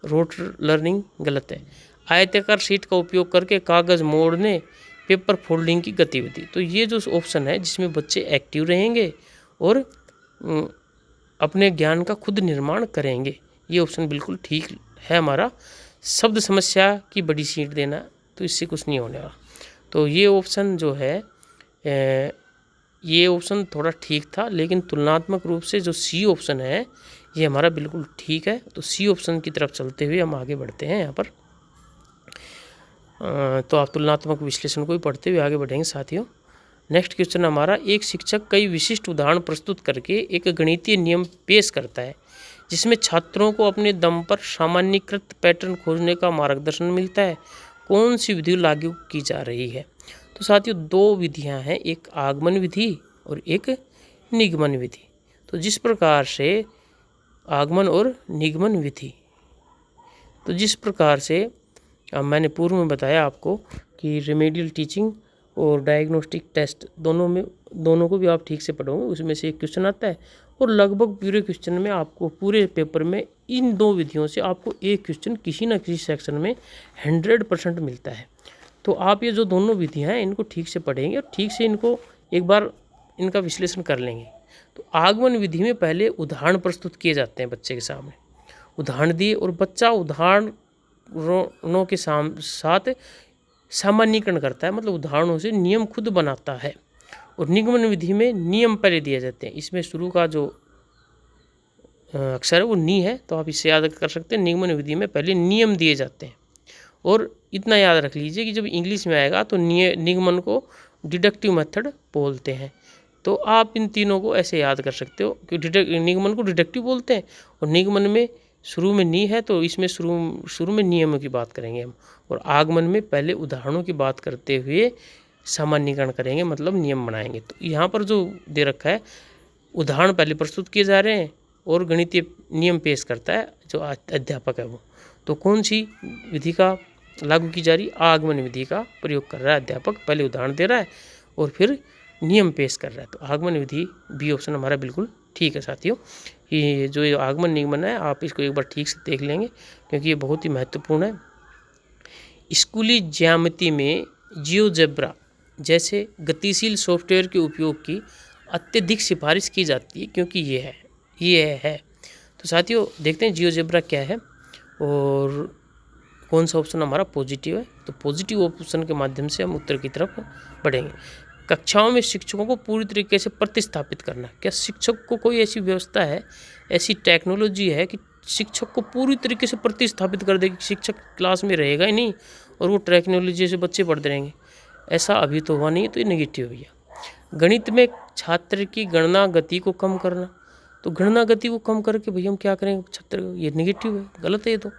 Speaker 1: रोट लर्निंग, गलत है। आयताकार शीट का उपयोग करके कागज मोड़ने, पेपर फोल्डिंग की गतिविधि। तो ये जो ऑप्शन है जिसमें बच्चे एक्टिव रहेंगे और अपने ज्ञान का खुद निर्माण करेंगे, ये ऑप्शन बिल्कुल ठीक है हमारा। शब्द समस्या की बड़ी शीट देना, तो इससे कुछ नहीं होने वाला। तो ये ऑप्शन जो है ये ऑप्शन थोड़ा ठीक था, लेकिन तुलनात्मक रूप से जो सी ऑप्शन है ये हमारा बिल्कुल ठीक है। तो सी ऑप्शन की तरफ चलते हुए हम आगे बढ़ते हैं यहाँ पर। तो आप तुलनात्मक विश्लेषण को भी पढ़ते हुए आगे बढ़ेंगे साथियों। नेक्स्ट क्वेश्चन हमारा, एक शिक्षक कई विशिष्ट उदाहरण प्रस्तुत करके एक गणितीय नियम पेश करता है जिसमें छात्रों को अपने दम पर सामान्यीकृत पैटर्न खोजने का मार्गदर्शन मिलता है। कौन सी विधि लागू की जा रही है? तो साथियों, दो विधियां हैं, एक आगमन विधि और एक निगमन विधि। तो जिस प्रकार से आगमन और निगमन विधि, तो जिस प्रकार से मैंने पूर्व में बताया आपको कि रेमेडियल टीचिंग और डायग्नोस्टिक टेस्ट दोनों को भी आप ठीक से पढ़ोगे, उसमें से एक क्वेश्चन आता है और लगभग पूरे क्वेश्चन में आपको, पूरे पेपर में इन दो विधियों से आपको एक क्वेश्चन किसी न किसी सेक्शन में 100% मिलता है। तो आप ये जो दोनों विधियां हैं इनको ठीक से पढ़ेंगे और ठीक से इनको एक बार इनका विश्लेषण कर लेंगे। तो आगमन विधि में पहले उदाहरण प्रस्तुत किए जाते हैं, बच्चे के सामने उदाहरण दिए और बच्चा उदाहरणों के साथ सामान्यीकरण करता है, मतलब उदाहरणों से नियम खुद बनाता है। और निगमन विधि में नियम पहले दिए जाते हैं, इसमें शुरू का जो अक्षर है वो नी है, तो आप इससे याद कर सकते हैं। निगमन विधि में पहले नियम दिए जाते हैं और इतना याद रख लीजिए कि जब इंग्लिश में आएगा तो निगमन को डिडक्टिव मेथड बोलते हैं। तो आप इन तीनों को ऐसे याद कर सकते हो कि निगमन को डिडक्टिव बोलते हैं और निगमन में शुरू में नी है, तो इसमें शुरू में नियमों की बात करेंगे हम, और आगमन में पहले उदाहरणों की बात करते हुए सामान्यीकरण करेंगे, मतलब नियम बनाएंगे। तो यहाँ पर जो दे रखा है, उदाहरण पहले प्रस्तुत किए जा रहे हैं और गणितीय नियम पेश करता है जो अध्यापक है वो। तो कौन सी विधि का लागू की जा रही? आगमन विधि का प्रयोग कर रहा है अध्यापक, पहले उदाहरण दे रहा है और फिर नियम पेश कर रहा है। तो आगमन विधि बी ऑप्शन हमारा बिल्कुल ठीक है साथियों। ये जो ये आगमन निगमन है, आप इसको एक बार ठीक से देख लेंगे क्योंकि ये बहुत ही महत्वपूर्ण है। स्कूली ज्यामिति में जियोजेब्रा जैसे गतिशील सॉफ्टवेयर के उपयोग की अत्यधिक सिफारिश की जाती है क्योंकि ये है। तो साथियों, देखते हैं जियोजेब्रा क्या है और कौन सा ऑप्शन हमारा पॉजिटिव है। तो पॉजिटिव ऑप्शन के माध्यम से हम उत्तर की तरफ बढ़ेंगे। कक्षाओं में शिक्षकों को पूरी तरीके से प्रतिस्थापित करना। क्या शिक्षक को कोई ऐसी व्यवस्था है, ऐसी टेक्नोलॉजी है कि शिक्षक को पूरी तरीके से प्रतिस्थापित कर देगी? शिक्षक क्लास में रहेगा ही नहीं और वो टेक्नोलॉजी से बच्चे पढ़ते रहेंगे, ऐसा अभी तो हुआ नहीं है, तो ये नेगेटिव है भैया। गणित में छात्र की गणना गति को कम करना। तो गणना गति को कम करके भैया हम क्या करेंगे छात्र? ये नेगेटिव है, गलत है ये तो।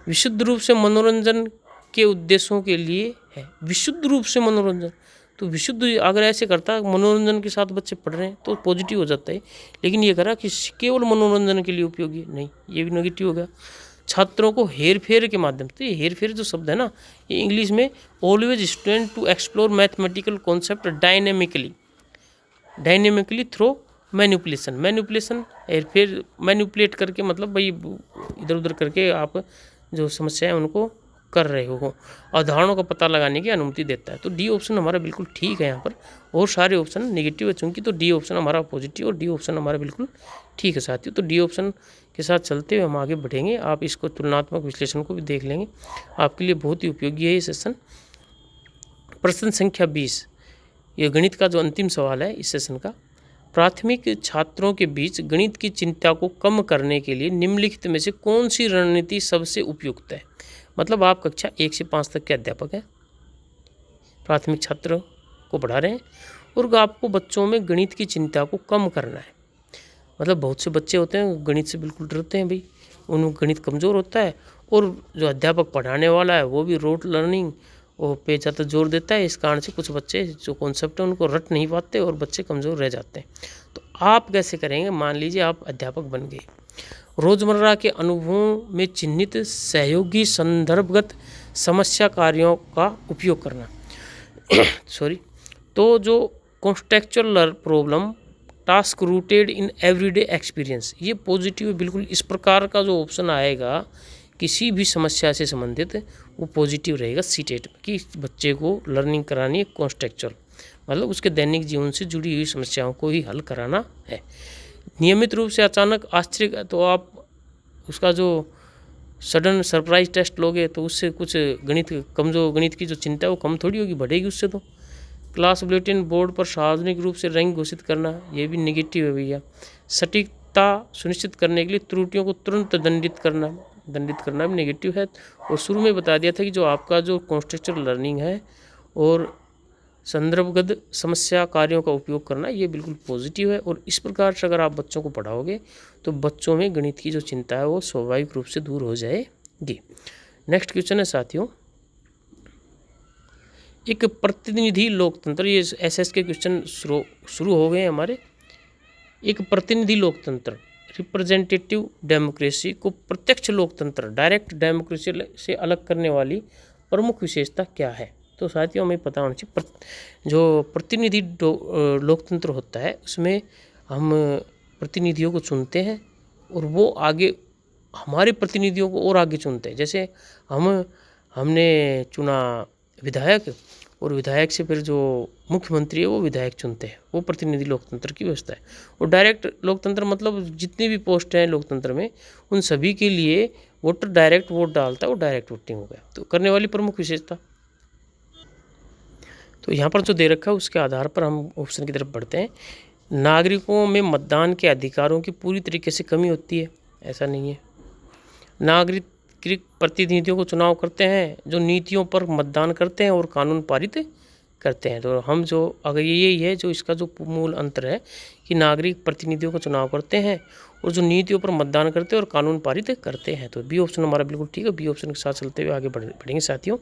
Speaker 1: विशुद्ध रूप से मनोरंजन के उद्देश्यों के लिए है, विशुद्ध रूप से मनोरंजन। तो विशुद्ध अगर ऐसे करता मनोरंजन के साथ बच्चे पढ़ रहे हैं तो पॉजिटिव हो जाता है, लेकिन ये करा कि केवल मनोरंजन के लिए उपयोगी, नहीं, ये भी नेगेटिव हो गया। छात्रों को हेर फेर के माध्यम से, ये हेर फेर जो शब्द है ना, ये इंग्लिश में always student to explore mathematical concept dynamically through manipulation हेर फेर, मैनिपुलेट करके, मतलब भाई इधर उधर करके आप जो समस्या है उनको कर रहे हो, अवधारणाओं का पता लगाने की अनुमति देता है। तो डी ऑप्शन हमारा बिल्कुल ठीक है यहाँ पर, और सारे ऑप्शन नेगेटिव है चूंकि, तो डी ऑप्शन हमारा पॉजिटिव और डी ऑप्शन हमारा बिल्कुल ठीक है साथियों। तो डी ऑप्शन के साथ चलते हुए हम आगे बढ़ेंगे। आप इसको तुलनात्मक विश्लेषण को भी देख लेंगे, आपके लिए बहुत ही उपयोगी है ये सेशन। प्रश्न संख्या 20, ये गणित का जो अंतिम सवाल है इस सेशन का। प्राथमिक छात्रों के बीच गणित की चिंता को कम करने के लिए निम्नलिखित में से कौन सी रणनीति सबसे उपयुक्त है? मतलब आप कक्षा 1 से 5 तक के अध्यापक हैं, प्राथमिक छात्रों को पढ़ा रहे हैं और आपको बच्चों में गणित की चिंता को कम करना है। मतलब बहुत से बच्चे होते हैं गणित से बिल्कुल डरते हैं भाई, उनमें गणित कमज़ोर होता है और जो अध्यापक पढ़ाने वाला है वो भी रोट लर्निंग पे ज़्यादा जोर देता है। इस कारण से कुछ बच्चे जो कॉन्सेप्ट है उनको रट नहीं पाते और बच्चे कमज़ोर रह जाते हैं। तो आप कैसे करेंगे? मान लीजिए आप अध्यापक बन गए, रोज़मर्रा के अनुभवों में चिन्हित सहयोगी संदर्भगत समस्या कार्यों का उपयोग करना तो जो contextual problem task rooted in everyday experience, ये पॉजिटिव बिल्कुल। इस प्रकार का जो ऑप्शन आएगा किसी भी समस्या से संबंधित, वो पॉजिटिव रहेगा सीटेट में, कि बच्चे को लर्निंग करानी है कॉन्टेक्चुअल, मतलब उसके दैनिक जीवन से जुड़ी हुई समस्याओं को ही हल कराना है। नियमित रूप से अचानक आश्चर्य, तो आप उसका जो सडन सरप्राइज टेस्ट लोगे तो उससे कुछ गणित की जो चिंता है वो कम थोड़ी होगी, बढ़ेगी उससे। तो क्लास बुलेटिन बोर्ड पर सार्वजनिक रूप से रैंक घोषित करना, ये भी नेगेटिव है भैया। सटीकता सुनिश्चित करने के लिए त्रुटियों को तुरंत दंडित करना भी नेगेटिव है। और शुरू में बता दिया था कि जो आपका जो कॉन्टेक्चुअल लर्निंग है और संदर्भगत समस्या कार्यों का उपयोग करना, ये बिल्कुल पॉजिटिव है। और इस प्रकार से अगर आप बच्चों को पढ़ाओगे तो बच्चों में गणित की जो चिंता है वो स्वाभाविक रूप से दूर हो जाएगी। नेक्स्ट क्वेश्चन है साथियों, एक प्रतिनिधि लोकतंत्र, ये एसएस के क्वेश्चन शुरू हो गए हैं हमारे। एक प्रतिनिधि लोकतंत्र, रिप्रेजेंटेटिव डेमोक्रेसी को प्रत्यक्ष लोकतंत्र, डायरेक्ट डेमोक्रेसी से अलग करने वाली प्रमुख विशेषता क्या है? तो साथियों हमें पता होना चाहिए, जो प्रतिनिधि लोकतंत्र होता है उसमें हम प्रतिनिधियों को चुनते हैं और वो आगे हमारे प्रतिनिधियों को और आगे चुनते हैं। जैसे हमने चुना विधायक, और विधायक से फिर जो मुख्यमंत्री है वो विधायक चुनते हैं, वो प्रतिनिधि लोकतंत्र की व्यवस्था है। और डायरेक्ट लोकतंत्र मतलब जितनी भी पोस्ट हैं लोकतंत्र में उन सभी के लिए वोटर डायरेक्ट वोट डालता है, वो डायरेक्ट वोटिंग हो गया। तो करने वाली प्रमुख विशेषता, तो यहाँ पर जो दे रखा है उसके आधार पर हम ऑप्शन की तरफ बढ़ते हैं। नागरिकों में मतदान के अधिकारों की पूरी तरीके से कमी होती है, ऐसा नहीं है। नागरिक प्रतिनिधियों को चुनाव करते हैं जो नीतियों पर मतदान करते हैं और कानून पारित करते हैं। तो हम जो अगर यही है जो इसका जो मूल अंतर है कि नागरिक प्रतिनिधियों को चुनाव करते हैं और जो नीतियों पर मतदान करते हैं और कानून पारित करते हैं। तो बी ऑप्शन हमारा बिल्कुल ठीक है। बी ऑप्शन के साथ चलते हुए आगे बढ़ेंगे साथियों।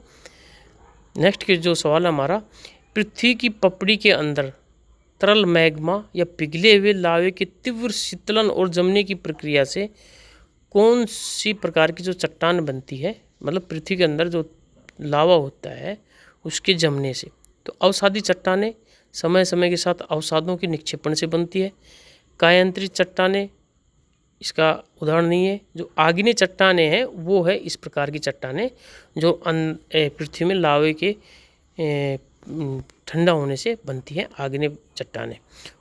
Speaker 1: नेक्स्ट के जो सवाल है हमारा, पृथ्वी की पपड़ी के अंदर तरल मैग्मा या पिघले हुए लावे के तीव्र शीतलन और जमने की प्रक्रिया से कौन सी प्रकार की जो चट्टान बनती है, मतलब पृथ्वी के अंदर जो लावा होता है उसके जमने से। तो अवसादी चट्टानें समय समय के साथ अवसादों के निक्षेपण से बनती है। कायांतरित चट्टानें इसका उदाहरण नहीं है। जो आग्नेय चट्टानें हैं वो है इस प्रकार की चट्टानें जो पृथ्वी में लावे के ठंडा होने से बनती है, आग्नेय चट्टानें।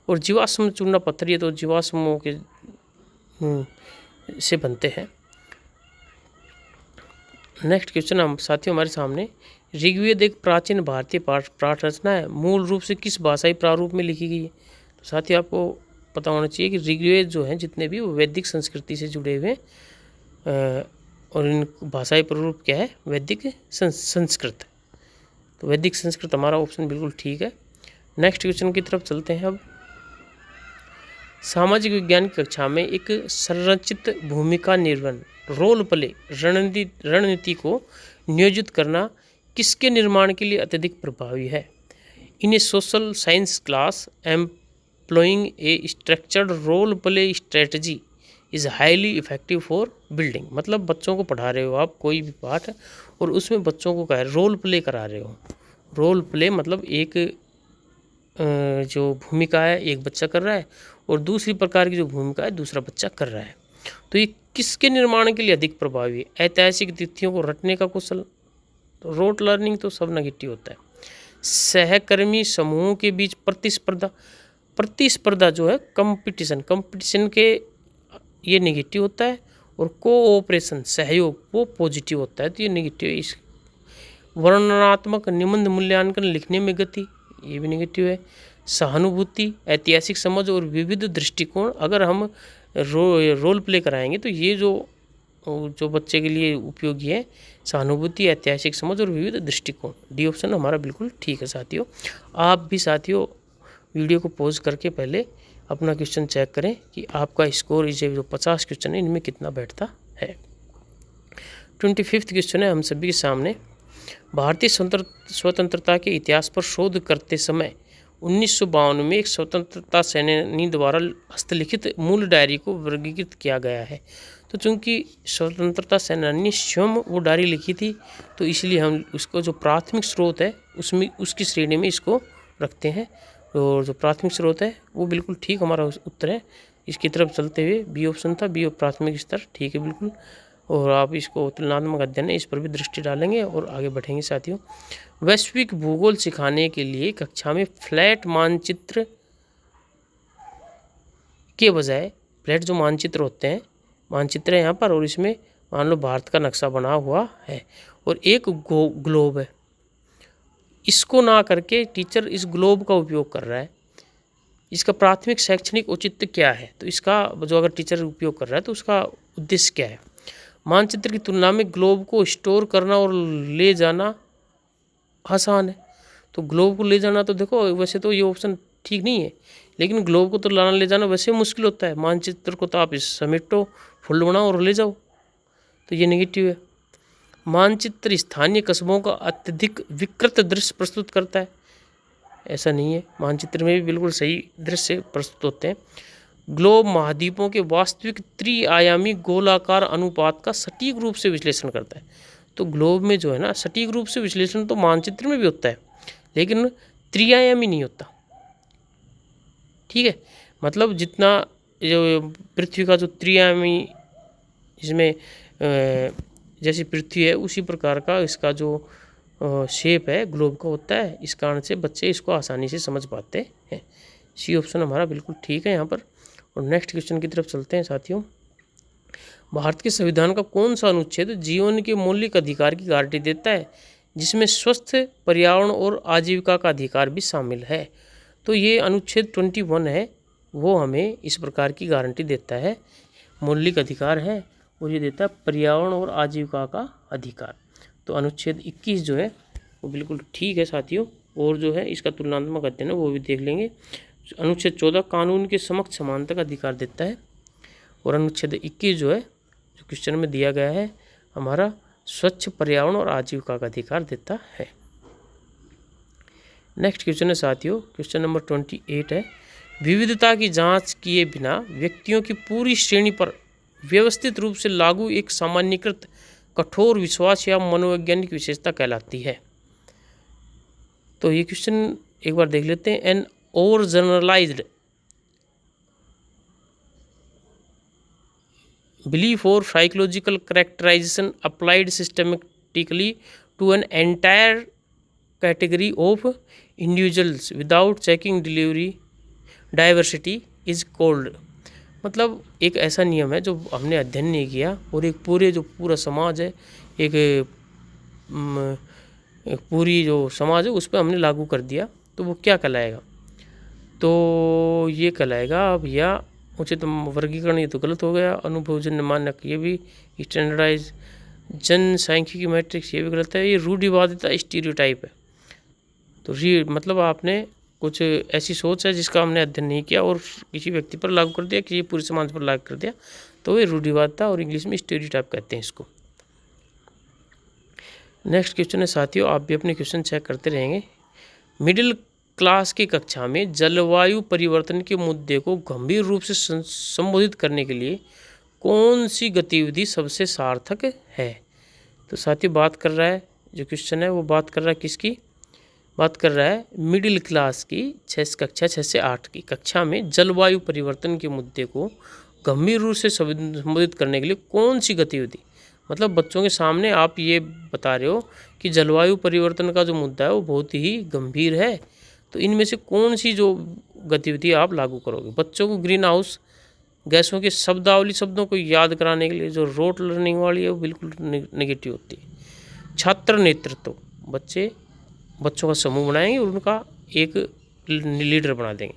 Speaker 1: और जीवाश्म चूना पत्थर, ये तो जीवाश्मों के से बनते हैं। नेक्स्ट क्वेश्चन हम साथियों हमारे सामने, ऋग्वेद एक प्राचीन भारतीय पाठ रचना है, मूल रूप से किस भाषाई प्रारूप में लिखी गई है? तो साथियों आपको पता होना चाहिए कि ऋग्वेद जो है जितने भी वो वैदिक संस्कृति से जुड़े हुए और इन भाषाई प्रारूप क्या है? वैदिक संस्कृत। तो वैदिक संस्कृत हमारा ऑप्शन बिल्कुल ठीक है। नेक्स्ट क्वेश्चन की तरफ चलते हैं अब। सामाजिक विज्ञान की कक्षा में एक संरचित भूमिका निर्वहन, रोल प्ले, रणनीति को नियोजित करना किसके निर्माण के लिए अत्यधिक प्रभावी है? In a social science class employing a structured role play strategy is highly effective for building. मतलब बच्चों को पढ़ा रहे हो आप कोई भी पाठ और उसमें बच्चों को क्या है, रोल प्ले करा रहे हो। रोल प्ले मतलब एक जो भूमिका है एक बच्चा कर रहा है और दूसरी प्रकार की जो भूमिका है दूसरा बच्चा कर रहा है। तो ये किसके निर्माण के लिए अधिक प्रभावी है? ऐतिहासिक तिथियों को रटने का कौशल, रोट लर्निंग तो सब नेगेटिव होता है। सहकर्मी समूहों के बीच प्रतिस्पर्धा जो है कंपटीशन के ये नेगेटिव होता है। और कोऑपरेशन सहयोग वो पॉजिटिव होता है, तो ये नेगेटिव है। इस वर्णनात्मक निबंध मूल्यांकन लिखने में गति, ये भी नेगेटिव है। सहानुभूति, ऐतिहासिक समझ और विविध दृष्टिकोण, अगर हम रोल प्ले कराएंगे तो ये जो बच्चे के लिए उपयोगी है, सहानुभूति, ऐतिहासिक समझ और विविध दृष्टिकोण। डी ऑप्शन हमारा बिल्कुल ठीक है साथियों। आप भी साथियों वीडियो को पॉज करके पहले अपना क्वेश्चन चेक करें कि आपका स्कोर इस जो 50 क्वेश्चन है इनमें कितना बैठता है। 25वां क्वेश्चन है हम सभी के सामने, भारतीय स्वतंत्रता के इतिहास पर शोध करते समय 1952 में एक स्वतंत्रता सेनानी द्वारा हस्तलिखित मूल डायरी को वर्गीकृत किया गया है। तो चूंकि स्वतंत्रता सेनानी स्वयं वो डायरी लिखी थी तो इसलिए हम उसको जो प्राथमिक स्रोत है उसमें उसकी श्रेणी में इसको रखते हैं। और जो प्राथमिक स्रोत है वो बिल्कुल ठीक हमारा उत्तर है। इसकी तरफ चलते हुए बी ऑप्शन था, बी प्राथमिक स्तर ठीक है बिल्कुल। और आप इसको तुलनात्मक अध्ययन है इस पर भी दृष्टि डालेंगे और आगे बढ़ेंगे साथियों। वैश्विक भूगोल सिखाने के लिए कक्षा में फ्लैट मानचित्र के बजाय, फ्लैट जो मानचित्र होते हैं, मानचित्र है यहाँ पर और इसमें मान लो भारत का नक्शा बना हुआ है और एक ग्लोब है, इसको ना करके टीचर इस ग्लोब का उपयोग कर रहा है। इसका प्राथमिक शैक्षणिक औचित्य क्या है? तो इसका जो अगर टीचर उपयोग कर रहा है तो उसका उद्देश्य क्या है? मानचित्र की तुलना में ग्लोब को स्टोर करना और ले जाना आसान है। तो ग्लोब को ले जाना तो देखो वैसे तो ये ऑप्शन ठीक नहीं है, लेकिन ग्लोब को तो लाना ले जाना वैसे मुश्किल होता है। मानचित्र को तो आप इस समेटो, फोल्ड बनाओ और ले जाओ, तो ये नेगेटिव है। मानचित्र स्थानीय कस्बों का अत्यधिक विकृत दृश्य प्रस्तुत करता है, ऐसा नहीं है, मानचित्र में भी बिल्कुल सही दृश्य प्रस्तुत होते हैं। ग्लोब महाद्वीपों के वास्तविक त्रिआयामी गोलाकार अनुपात का सटीक रूप से विश्लेषण करता है। तो ग्लोब में जो है ना सटीक रूप से विश्लेषण तो मानचित्र में भी होता है, लेकिन त्रिआयामी नहीं होता। ठीक है, मतलब जितना जो पृथ्वी का जो त्रिआयामी इसमें जैसी पृथ्वी है उसी प्रकार का इसका जो शेप है ग्लोब का होता है। इस कारण से बच्चे इसको आसानी से समझ पाते हैं। सी ऑप्शन हमारा बिल्कुल ठीक है यहाँ पर। और नेक्स्ट क्वेश्चन की तरफ चलते हैं साथियों। भारत के संविधान का कौन सा अनुच्छेद जीवन के मौलिक अधिकार की गारंटी देता है, जिसमें स्वस्थ पर्यावरण और आजीविका का अधिकार भी शामिल है? तो ये अनुच्छेद 21 है, वो हमें इस प्रकार की गारंटी देता है, मौलिक अधिकार है और ये देता है पर्यावरण और आजीविका का अधिकार। तो अनुच्छेद 21 जो है वो बिल्कुल ठीक है साथियों। और जो है इसका तुलनात्मक अध्ययन है वो भी देख लेंगे। अनुच्छेद 14 कानून के समक्ष समानता का अधिकार देता है, और अनुच्छेद 21 जो है जो क्वेश्चन में दिया गया है हमारा स्वच्छ पर्यावरण और आजीविका का अधिकार देता है। नेक्स्ट क्वेश्चन है साथियों, क्वेश्चन नंबर 28 है। विविधता की जांच किए बिना व्यक्तियों की पूरी श्रेणी पर व्यवस्थित रूप से लागू एक सामान्यीकृत कठोर विश्वास या मनोवैज्ञानिक विशेषता कहलाती है? तो ये क्वेश्चन एक बार देख लेते हैं। An over generalized belief or psychological characterization applied systematically to an entire category of individuals without checking diversity is called। मतलब एक ऐसा नियम है जो हमने अध्ययन नहीं किया और एक पूरा समाज है, एक पूरी जो समाज है उस पर हमने लागू कर दिया, तो वो क्या कहलाएगा? तो ये कहलाएगा भैया उचित वर्गीकरण, ये तो गलत हो गया। अनुभवजन्य मानक ये भी, स्टैंडर्डाइज जनसांख्यिकी मैट्रिक्स ये भी गलत है। ये रूढ़िवादिता स्टीरियोटाइप है। तो मतलब आपने कुछ ऐसी सोच है जिसका हमने अध्ययन नहीं किया और किसी व्यक्ति पर लागू कर दिया, किसी पूरे समाज पर लागू कर दिया, तो ये रूढ़िवादिता और इंग्लिश में स्टीरियोटाइप कहते हैं इसको। नेक्स्ट क्वेश्चन है साथियों, आप भी अपने क्वेश्चन चेक करते रहेंगे। मिडिल क्लास की कक्षा में जलवायु परिवर्तन के मुद्दे को गंभीर रूप से संबोधित करने के लिए कौन सी गतिविधि सबसे सार्थक है? तो साथियों बात कर रहा है जो क्वेश्चन है वो बात कर रहा है किसकी? बात कर रहा है मिडिल क्लास की कक्षा 6 से 8 की कक्षा में जलवायु परिवर्तन के मुद्दे को गंभीर रूप से संबोधित करने के लिए कौन सी गतिविधि, मतलब बच्चों के सामने आप ये बता रहे हो कि जलवायु परिवर्तन का जो मुद्दा है वो बहुत ही गंभीर है, तो इनमें से कौन सी जो गतिविधि आप लागू करोगे? बच्चों को ग्रीन हाउस गैसों के शब्दों को याद कराने के लिए जो रोट लर्निंग वाली है वो बिल्कुल नेगेटिव होती है। छात्र नेतृत्व, बच्चों का समूह बनाएंगे और उनका एक लीडर बना देंगे।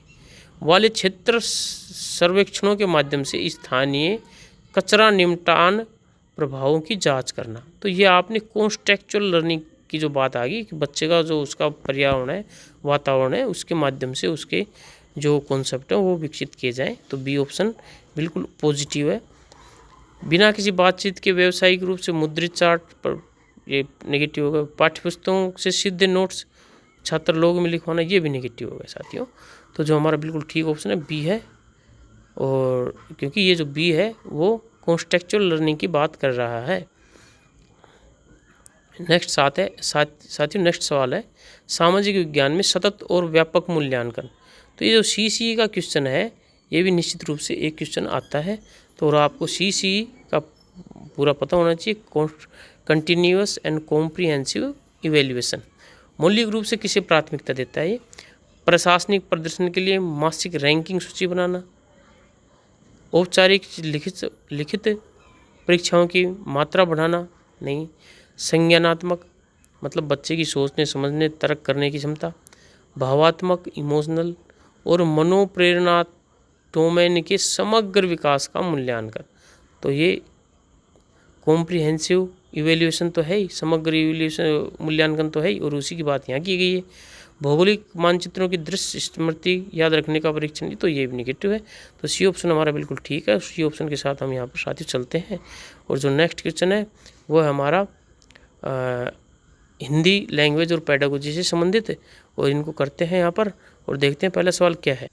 Speaker 1: वाले क्षेत्र सर्वेक्षणों के माध्यम से स्थानीय कचरा निपटान प्रभावों की जांच करना। तो ये आपने कॉन्टेक्चुअल लर्निंग की जो बात आ गई कि बच्चे का जो उसका पर्यावरण है, वातावरण है, उसके माध्यम से उसके जो कॉन्सेप्ट है वो विकसित किए जाएं। तो बी ऑप्शन बिल्कुल पॉजिटिव है। बिना किसी बातचीत के व्यावसायिक रूप से मुद्रित चार्ट पर, ये नेगेटिव होगा। पाठ्यपुस्तकों से सीधे नोट्स छात्र लोगों में लिखवाना, ये भी नेगेटिव होगा साथियों। तो जो हमारा बिल्कुल ठीक ऑप्शन है बी है, और क्योंकि ये जो बी है वो कॉन्टेक्चुअल लर्निंग की बात कर रहा है। नेक्स्ट साथियों नेक्स्ट सवाल है सामाजिक विज्ञान में सतत और व्यापक मूल्यांकन। तो ये जो CCE का क्वेश्चन है ये भी निश्चित रूप से एक क्वेश्चन आता है, तो और आपको CCE का पूरा पता होना चाहिए। कंटिन्यूअस एंड कॉम्प्रिहेंसिव इवेल्युएशन मौलिक रूप से किसे प्राथमिकता देता है? ये प्रशासनिक प्रदर्शन के लिए मासिक रैंकिंग सूची बनाना, औपचारिक लिखित परीक्षाओं की मात्रा बढ़ाना, नहीं। संज्ञानात्मक मतलब बच्चे की सोचने समझने तर्क करने की क्षमता, भावात्मक इमोशनल और मनोप्रेरणा डोमेन के समग्र विकास का मूल्यांकन। तो ये कॉम्प्रिहेंसिव इवेल्युएशन तो है ही, समग्र इवेल्युएशन मूल्यांकन तो है ही, और उसी की बात यहाँ की गई है। भौगोलिक मानचित्रों की दृश्य स्मृति याद रखने का परीक्षण, तो ये भी नेगेटिव है। तो सी ऑप्शन हमारा बिल्कुल ठीक है। सी ऑप्शन के साथ हम यहाँ पर साथियों चलते हैं। और जो नेक्स्ट क्वेश्चन है वो है हमारा हिंदी लैंग्वेज और पेडागोजी से संबंधित है, और इनको करते हैं यहाँ पर और देखते हैं पहला सवाल क्या है।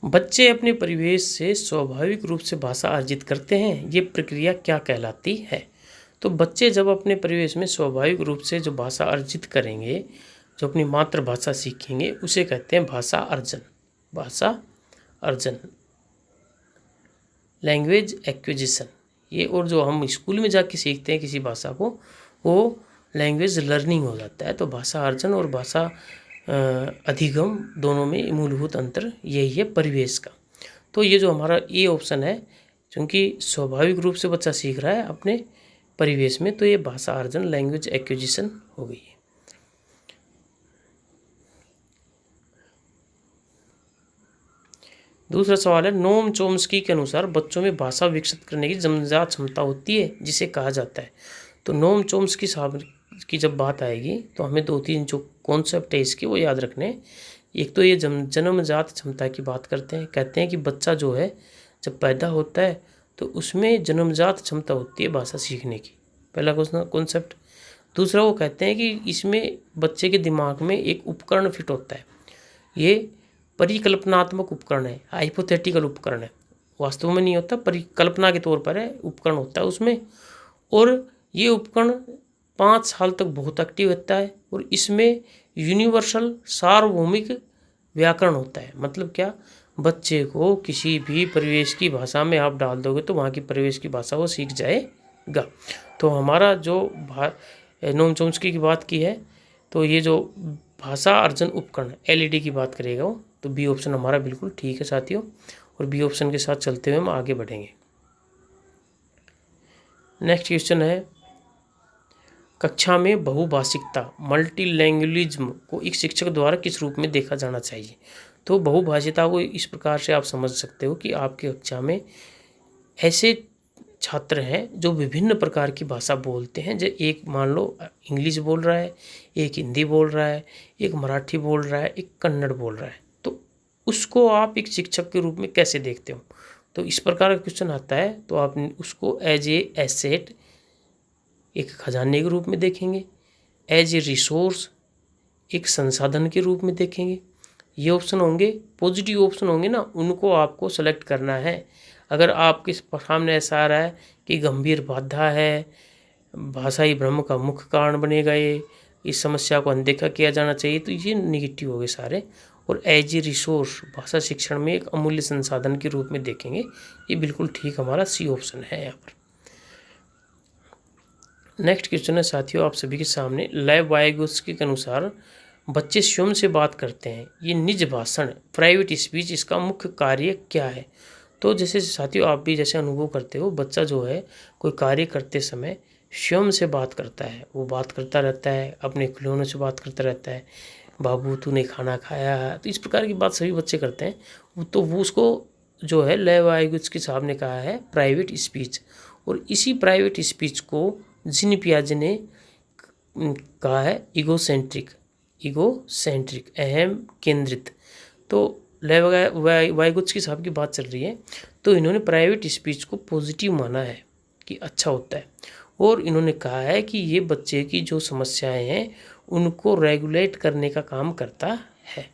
Speaker 1: बच्चे अपने परिवेश से स्वाभाविक रूप से भाषा अर्जित करते हैं, ये प्रक्रिया क्या कहलाती है? तो बच्चे जब अपने परिवेश में स्वाभाविक रूप से जो भाषा अर्जित करेंगे, जो अपनी मातृभाषा सीखेंगे, उसे कहते हैं भाषा अर्जन। भाषा अर्जन, लैंग्वेज एक्विजिशन। ये और जो हम स्कूल में जाके सीखते हैं किसी भाषा को, वो लैंग्वेज लर्निंग हो जाता है। तो भाषा अर्जन और भाषा अधिगम दोनों में मूलभूत अंतर यही है परिवेश का। तो ये जो हमारा ए ऑप्शन है, क्योंकि स्वाभाविक रूप से बच्चा सीख रहा है अपने परिवेश में, तो ये भाषा अर्जन लैंग्वेज एक्विजिशन हो गई है। दूसरा सवाल है, नोम चोम्स्की के अनुसार बच्चों में भाषा विकसित करने की जन्मजात क्षमता होती है जिसे कहा जाता है। तो नोम चोम्स्की साहब की जब बात आएगी तो हमें 2-3 जो कॉन्सेप्ट है इसके वो याद रखने हैं। एक तो ये जन्मजात क्षमता की बात करते हैं, कहते हैं कि बच्चा जो है जब पैदा होता है तो उसमें जन्मजात क्षमता होती है भाषा सीखने की, पहला कॉन्सेप्ट। दूसरा वो कहते हैं कि इसमें बच्चे के दिमाग में एक उपकरण फिट होता है, ये परिकल्पनात्मक उपकरण है, हाइपोथेटिकल उपकरण है, वास्तव में नहीं होता, परिकल्पना के तौर पर है, उपकरण होता है उसमें। और ये उपकरण 5 साल तक बहुत एक्टिव रहता है और इसमें यूनिवर्सल सार्वभौमिक व्याकरण होता है। मतलब क्या, बच्चे को किसी भी परिवेश की भाषा में आप डाल दोगे तो वहाँ की परिवेश की भाषा वो सीख जाएगा। तो हमारा जो नोम चोम्स्की की बात की है, तो ये जो भाषा अर्जन उपकरण LED की बात करेगा वो, तो बी ऑप्शन हमारा बिल्कुल ठीक है साथियों। और बी ऑप्शन के साथ चलते हुए हम आगे बढ़ेंगे। नेक्स्ट क्वेश्चन है, कक्षा में बहुभाषिकता मल्टीलैंग्वेजिज्म को एक शिक्षक द्वारा किस रूप में देखा जाना चाहिए? तो बहुभाषिता को इस प्रकार से आप समझ सकते हो कि आपकी कक्षा में ऐसे छात्र हैं जो विभिन्न प्रकार की भाषा बोलते हैं। जो एक मान लो इंग्लिश बोल रहा है, एक हिंदी बोल रहा है, एक मराठी बोल रहा है, एक कन्नड़ बोल रहा है, तो उसको आप एक शिक्षक के रूप में कैसे देखते हो? तो इस प्रकार का क्वेश्चन आता है तो आप उसको एज ए एसेट, एक खजाने के रूप में देखेंगे, एज ए रिसोर्स, एक संसाधन के रूप में देखेंगे। ये ऑप्शन होंगे, पॉजिटिव ऑप्शन होंगे ना, उनको आपको सेलेक्ट करना है। अगर आपके सामने ऐसा आ रहा है कि गंभीर बाधा है, भाषाई भ्रम का मुख्य कारण बनेगा, ये इस समस्या को अनदेखा किया जाना चाहिए, तो ये निगेटिव हो गए सारे। और एज ए रिसोर्स, भाषा शिक्षण में एक अमूल्य संसाधन के रूप में देखेंगे, ये बिल्कुल ठीक हमारा सी ऑप्शन है यहाँ पर। नेक्स्ट क्वेश्चन है साथियों आप सभी के सामने, लेव वाइगोत्स्की के अनुसार बच्चे स्वयं से बात करते हैं, ये निज भाषण प्राइवेट स्पीच, इसका मुख्य कार्य क्या है? तो जैसे साथियों आप भी जैसे अनुभव करते हो, बच्चा जो है कोई कार्य करते समय स्वयं से बात करता है, वो बात करता रहता है, अपने खिलौनों से बात करता रहता है, बाबू तूने खाना खाया है, तो इस प्रकार की बात सभी बच्चे करते हैं। तो वो उसको जो है लेव वाइगोत्स्की साहब ने कहा है प्राइवेट स्पीच। और इसी प्राइवेट स्पीच को जीन पियाजे ने कहा है ईगोसेंट्रिक, अहम केंद्रित। तो लेव वाइगोत्स्की साहब की बात चल रही है, तो इन्होंने प्राइवेट स्पीच को पॉजिटिव माना है कि अच्छा होता है, और इन्होंने कहा है कि ये बच्चे की जो समस्याएं हैं उनको रेगुलेट करने का काम करता है।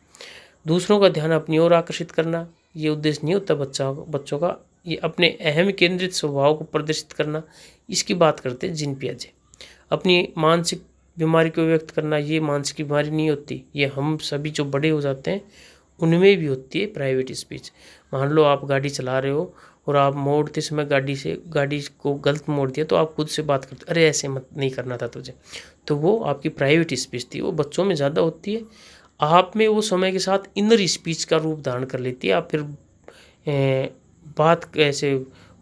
Speaker 1: दूसरों का ध्यान अपनी ओर आकर्षित करना, ये उद्देश्य नहीं होता बच्चों का, ये अपने अहम केंद्रित स्वभाव को प्रदर्शित करना, इसकी बात करते हैं जीन पियाजे। अपनी मानसिक बीमारी को व्यक्त करना, ये मानसिक बीमारी नहीं होती, ये हम सभी जो बड़े हो जाते हैं उनमें भी होती है प्राइवेट स्पीच। मान लो आप गाड़ी चला रहे हो और आप मोड़ते समय गाड़ी को गलत मोड़ दिया, तो आप खुद से बात करते, अरे ऐसे मत नहीं करना था तुझे, तो वो आपकी प्राइवेट स्पीच थी। वो बच्चों में ज़्यादा होती है, आप में वो समय के साथ इनर स्पीच का रूप धारण कर लेती है। आप फिर बात ऐसे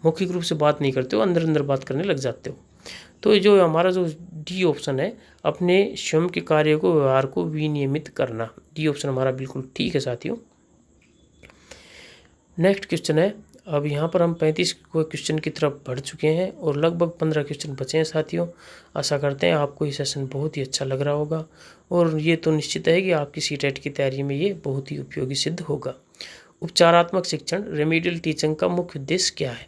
Speaker 1: मौखिक रूप से बात नहीं करते हो, अंदर अंदर बात करने लग जाते हो। तो ये जो हमारा जो डी ऑप्शन है, अपने स्वयं के कार्य को व्यवहार को विनियमित करना, डी ऑप्शन हमारा बिल्कुल ठीक है साथियों। नेक्स्ट क्वेश्चन है, अब यहाँ पर हम 35 क्वेश्चन की तरफ बढ़ चुके हैं और लगभग 15 क्वेश्चन बचे हैं साथियों। आशा करते हैं आपको ये सेशन बहुत ही अच्छा लग रहा होगा और ये तो निश्चित है कि आपकी सीटेट की तैयारी में ये बहुत ही उपयोगी सिद्ध होगा। उपचारात्मक शिक्षण रेमेडियल टीचिंग का मुख्य उद्देश्य क्या है?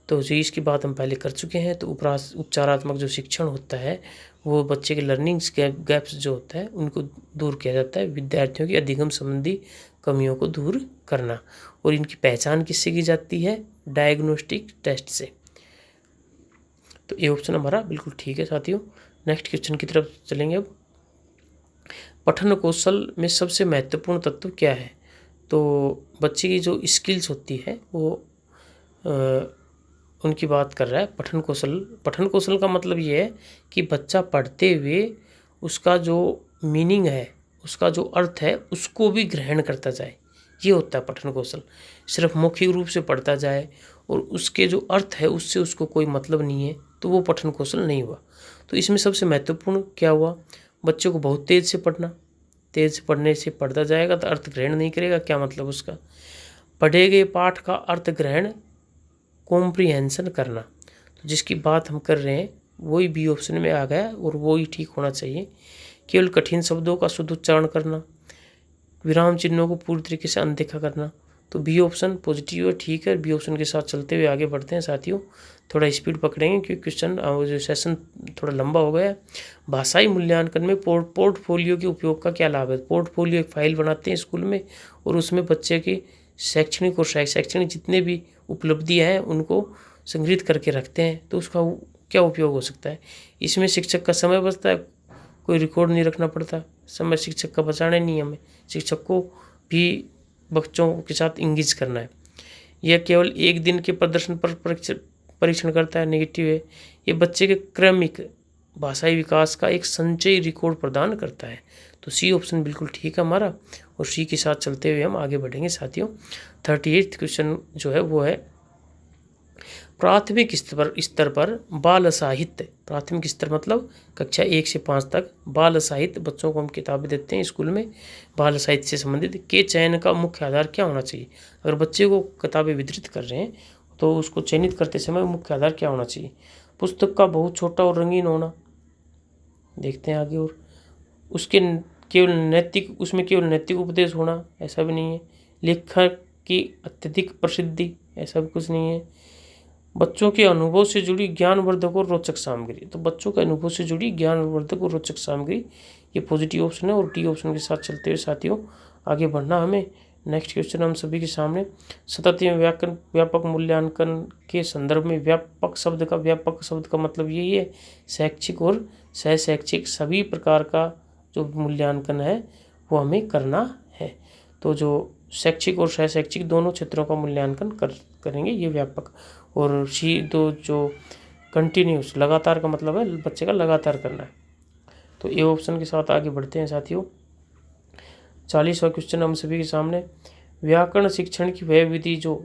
Speaker 1: तो जो इसकी बात हम पहले कर चुके हैं। तो उपचारात्मक जो शिक्षण होता है वो बच्चे के लर्निंग्स गैप्स जो होता है उनको दूर किया जाता है, विद्यार्थियों की अधिगम संबंधी कमियों को दूर करना। और इनकी पहचान किससे की जाती है? डायग्नोस्टिक टेस्ट से। तो ये ऑप्शन हमारा बिल्कुल ठीक है साथियों। नेक्स्ट क्वेश्चन की तरफ चलेंगे। अब पठन कौशल में सबसे महत्वपूर्ण तत्व क्या है? तो बच्चे की जो स्किल्स होती है वो उनकी बात कर रहा है पठन कौशल। पठन कौशल का मतलब ये है कि बच्चा पढ़ते हुए उसका जो मीनिंग है, उसका जो अर्थ है, उसको भी ग्रहण करता जाए, ये होता है पठन कौशल। सिर्फ मौखिक रूप से पढ़ता जाए और उसके जो अर्थ है उससे उसको कोई मतलब नहीं है, तो वो पठन कौशल नहीं हुआ। तो इसमें सबसे महत्वपूर्ण क्या हुआ? बच्चों को बहुत तेज़ से पढ़ना। तेज़ से पढ़ने से पढ़ता जाएगा तो अर्थ ग्रहण नहीं करेगा, क्या मतलब उसका? पढ़े गए पाठ का अर्थ ग्रहण, कॉम्प्रिहेंशन करना। तो जिसकी बात हम कर रहे हैं वही बी ऑप्शन में आ गया और वो ही ठीक होना चाहिए। केवल कठिन शब्दों का शुद्ध उच्चारण करना, विराम चिन्हों को पूरी तरीके से अनदेखा करना। तो बी ऑप्शन पॉजिटिव है, ठीक है। बी ऑप्शन के साथ चलते हुए आगे बढ़ते हैं साथियों। थोड़ा स्पीड पकड़ेंगे क्योंकि क्वेश्चन जो सेशन थोड़ा लंबा हो गया है। भाषाई मूल्यांकन में पोर्टफोलियो के उपयोग का क्या लाभ है? पोर्टफोलियो एक फाइल बनाते हैं स्कूल में और उसमें बच्चे की शैक्षणिक और शैक्षणिक जितने भी उपलब्धियाँ हैं उनको संग्रहित करके रखते हैं। तो उसका क्या उपयोग हो सकता है? इसमें शिक्षक का समय बचता है, कोई रिकॉर्ड नहीं रखना पड़ता, समय शिक्षक का बचाना नहीं है, हमें शिक्षक को भी बच्चों के साथ इंगेज करना है। यह केवल एक दिन के प्रदर्शन पर परीक्षण करता है, नेगेटिव है। ये बच्चे के क्रमिक भाषाई विकास का एक संचयी रिकॉर्ड प्रदान करता है। तो सी ऑप्शन बिल्कुल ठीक है हमारा। और सी के साथ चलते हुए हम आगे बढ़ेंगे साथियों। 38वां क्वेश्चन जो है वो है प्राथमिक स्तर पर बाल साहित्य। प्राथमिक स्तर मतलब कक्षा 1 से 5 तक बाल साहित्य बच्चों को हम किताबें देते हैं स्कूल में, बाल साहित्य से संबंधित के चयन का मुख्य आधार क्या होना चाहिए? अगर बच्चे को किताबें वितरित कर रहे हैं तो उसको चयनित करते समय मुख्य आधार क्या होना चाहिए? पुस्तक का बहुत छोटा और रंगीन होना, देखते हैं आगे। और उसके उसमें केवल नैतिक उपदेश होना, ऐसा भी नहीं है। लेखक की अत्यधिक प्रसिद्धि, ऐसा भी कुछ नहीं है। बच्चों के अनुभव से जुड़ी ज्ञानवर्धक और रोचक सामग्री, तो बच्चों के अनुभव से जुड़ी ज्ञानवर्धक और रोचक सामग्री, ये पॉजिटिव ऑप्शन है। और डी ऑप्शन के साथ चलते हुए साथियों आगे बढ़ना हमें। नेक्स्ट क्वेश्चन हम सभी के सामने। सतत व्यापक मूल्यांकन के संदर्भ में व्यापक शब्द का मतलब यही है शैक्षिक और सहशैक्षिक सभी प्रकार का जो मूल्यांकन है वो हमें करना है। तो जो शैक्षिक और सहशैक्षिक दोनों क्षेत्रों का मूल्यांकन करेंगे, ये व्यापक। और सी दो जो कंटिन्यूस लगातार का मतलब है बच्चे का लगातार करना है। तो ए ऑप्शन के साथ आगे बढ़ते हैं साथियों। 40वां क्वेश्चन हम सभी के सामने। व्याकरण शिक्षण की वह विधि जो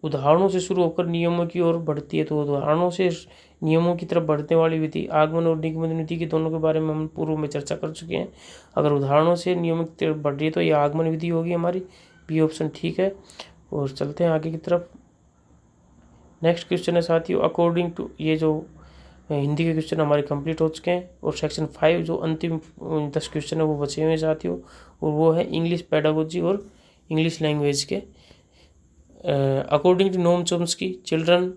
Speaker 1: उदाहरणों से शुरू होकर नियमों की ओर बढ़ती है। तो उदाहरणों से नियमों की तरफ बढ़ने वाली विधि, आगमन और निगमन विधि के दोनों के बारे में हम पूर्व में चर्चा कर चुके हैं। अगर उदाहरणों से नियमों की तरफ बढ़ रही है तो ये आगमन विधि होगी हमारी, बी ऑप्शन ठीक है। और चलते हैं आगे की तरफ। नेक्स्ट क्वेश्चन है साथियों अकॉर्डिंग टू, ये जो हिंदी के क्वेश्चन हमारे कंप्लीट हो चुके हैं और सेक्शन 5 जो अंतिम 10 क्वेश्चन है वो बचे हुए हैं साथियों। और वो है इंग्लिश पेडागोजी और इंग्लिश लैंग्वेज के। According to Noam Chomsky, children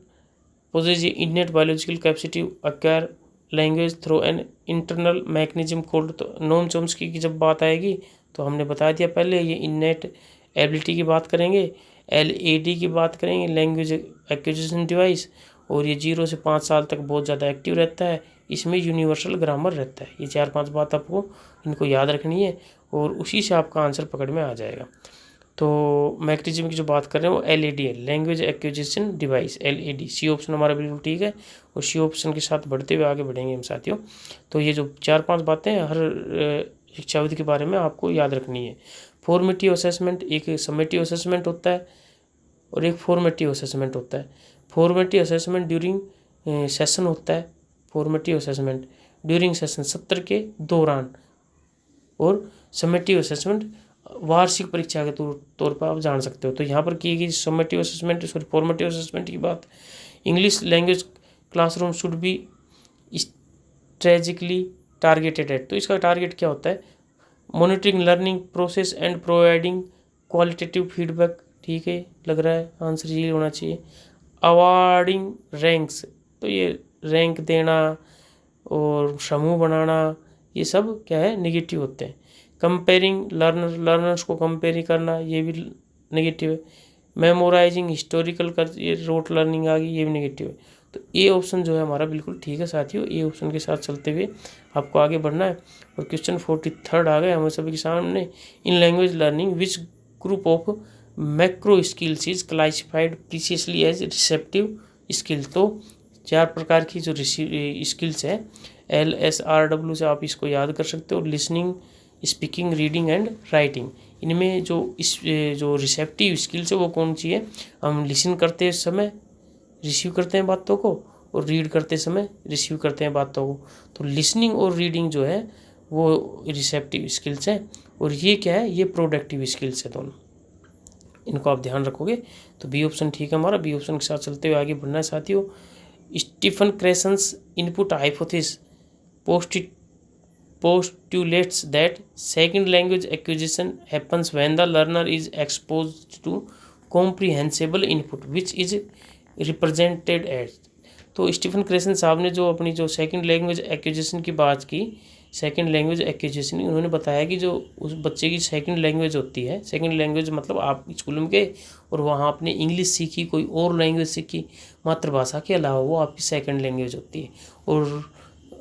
Speaker 1: possess innate biological capacity acquire language through an internal mechanism called. तो नोम चॉम्स्की की जब बात आएगी तो हमने बता दिया पहले, ये इनेट एबिलिटी की बात करेंगे, LAD की बात करेंगे, लैंग्वेज एक्विजिशन डिवाइस। और ये 0 से 5 साल तक बहुत ज़्यादा एक्टिव रहता है, इसमें यूनिवर्सल ग्रामर रहता है। ये 4-5 बात आपको इनको याद रखनी है और उसी से आपका आंसर पकड़ में आ जाएगा। तो मैकेनिज्म की जो बात कर रहे हैं वो LAD है, language acquisition device, LAD। C option हमारा बिल्कुल ठीक है। और सी ऑप्शन के साथ बढ़ते हुए आगे बढ़ेंगे हम साथियों। तो ये जो 4-5 बातें हर शिक्षाविधि के बारे में आपको याद रखनी है। फॉर्मेटिव असेसमेंट, एक समेटिव असेसमेंट होता है और एक फॉर्मेटिव असेसमेंट होता है। फॉर्मेटिव असेसमेंट ड्यूरिंग सेशन होता है, फॉर्मेटिव असेसमेंट ड्यूरिंग सेशन सत्र के दौरान, और समेटिव असेसमेंट वार्षिक परीक्षा के तौर पर आप जान सकते हो। तो यहाँ पर की गई समेटिव असेसमेंट फॉर्मेटिव असेसमेंट की बात, English language classroom should be strategically targeted eight. तो इसका टारगेट क्या होता है, monitoring learning process and providing qualitative feedback. ठीक है, लग रहा है आंसर ये होना चाहिए। अवार्डिंग रैंक्स, तो ये रैंक देना और समूह बनाना, ये सब क्या है, नेगेटिव होते हैं। कंपेयरिंग लर्नर्स को कंपेयर करना, ये भी नेगेटिव है। मेमोराइजिंग हिस्टोरिकल कर, ये रोट लर्निंग आ गई, ये भी नेगेटिव है। तो ए ऑप्शन जो है हमारा बिल्कुल ठीक है साथियों। ए ऑप्शन के साथ चलते हुए आपको आगे बढ़ना है। और क्वेश्चन 43 आ गया हमें सभी के सामने। In language learning which group of macro skills is classified precisely as receptive skill. तो 4 प्रकार की जो स्किल्स है, LSRW से आप इसको याद कर सकते हो। Listening, speaking, reading and writing. इनमें जो रिसेप्टिव स्किल्स है वो कौन सी है, हम लिसन करते समय रिसीव करते हैं बातों को, और रीड करते समय रिसीव करते हैं बातों को। तो लिसनिंग और रीडिंग जो है वो रिसेप्टिव स्किल्स हैं, और ये क्या है, ये प्रोडक्टिव स्किल्स है दोनों। इनको आप ध्यान रखोगे तो बी ऑप्शन ठीक है हमारा। बी ऑप्शन के साथ चलते हुए आगे बढ़ना है साथियों। Stephen Krashen's input hypothesis postulates that second language acquisition happens when the learner is exposed to comprehensible input which is represented as। तो स्टीफन क्रेसन साहब ने जो अपनी जो सेकंड लैंग्वेज एक्विजिशन की बात की, सेकंड लैंग्वेज एक्विजिशन, उन्होंने बताया कि जो उस बच्चे की सेकंड लैंग्वेज होती है, सेकंड लैंग्वेज मतलब आप स्कूल में गए और वहाँ आपने इंग्लिश सीखी, कोई और लैंग्वेज सीखी मातृभाषा के अलावा, वो आपकी सेकंड लैंग्वेज होती है। और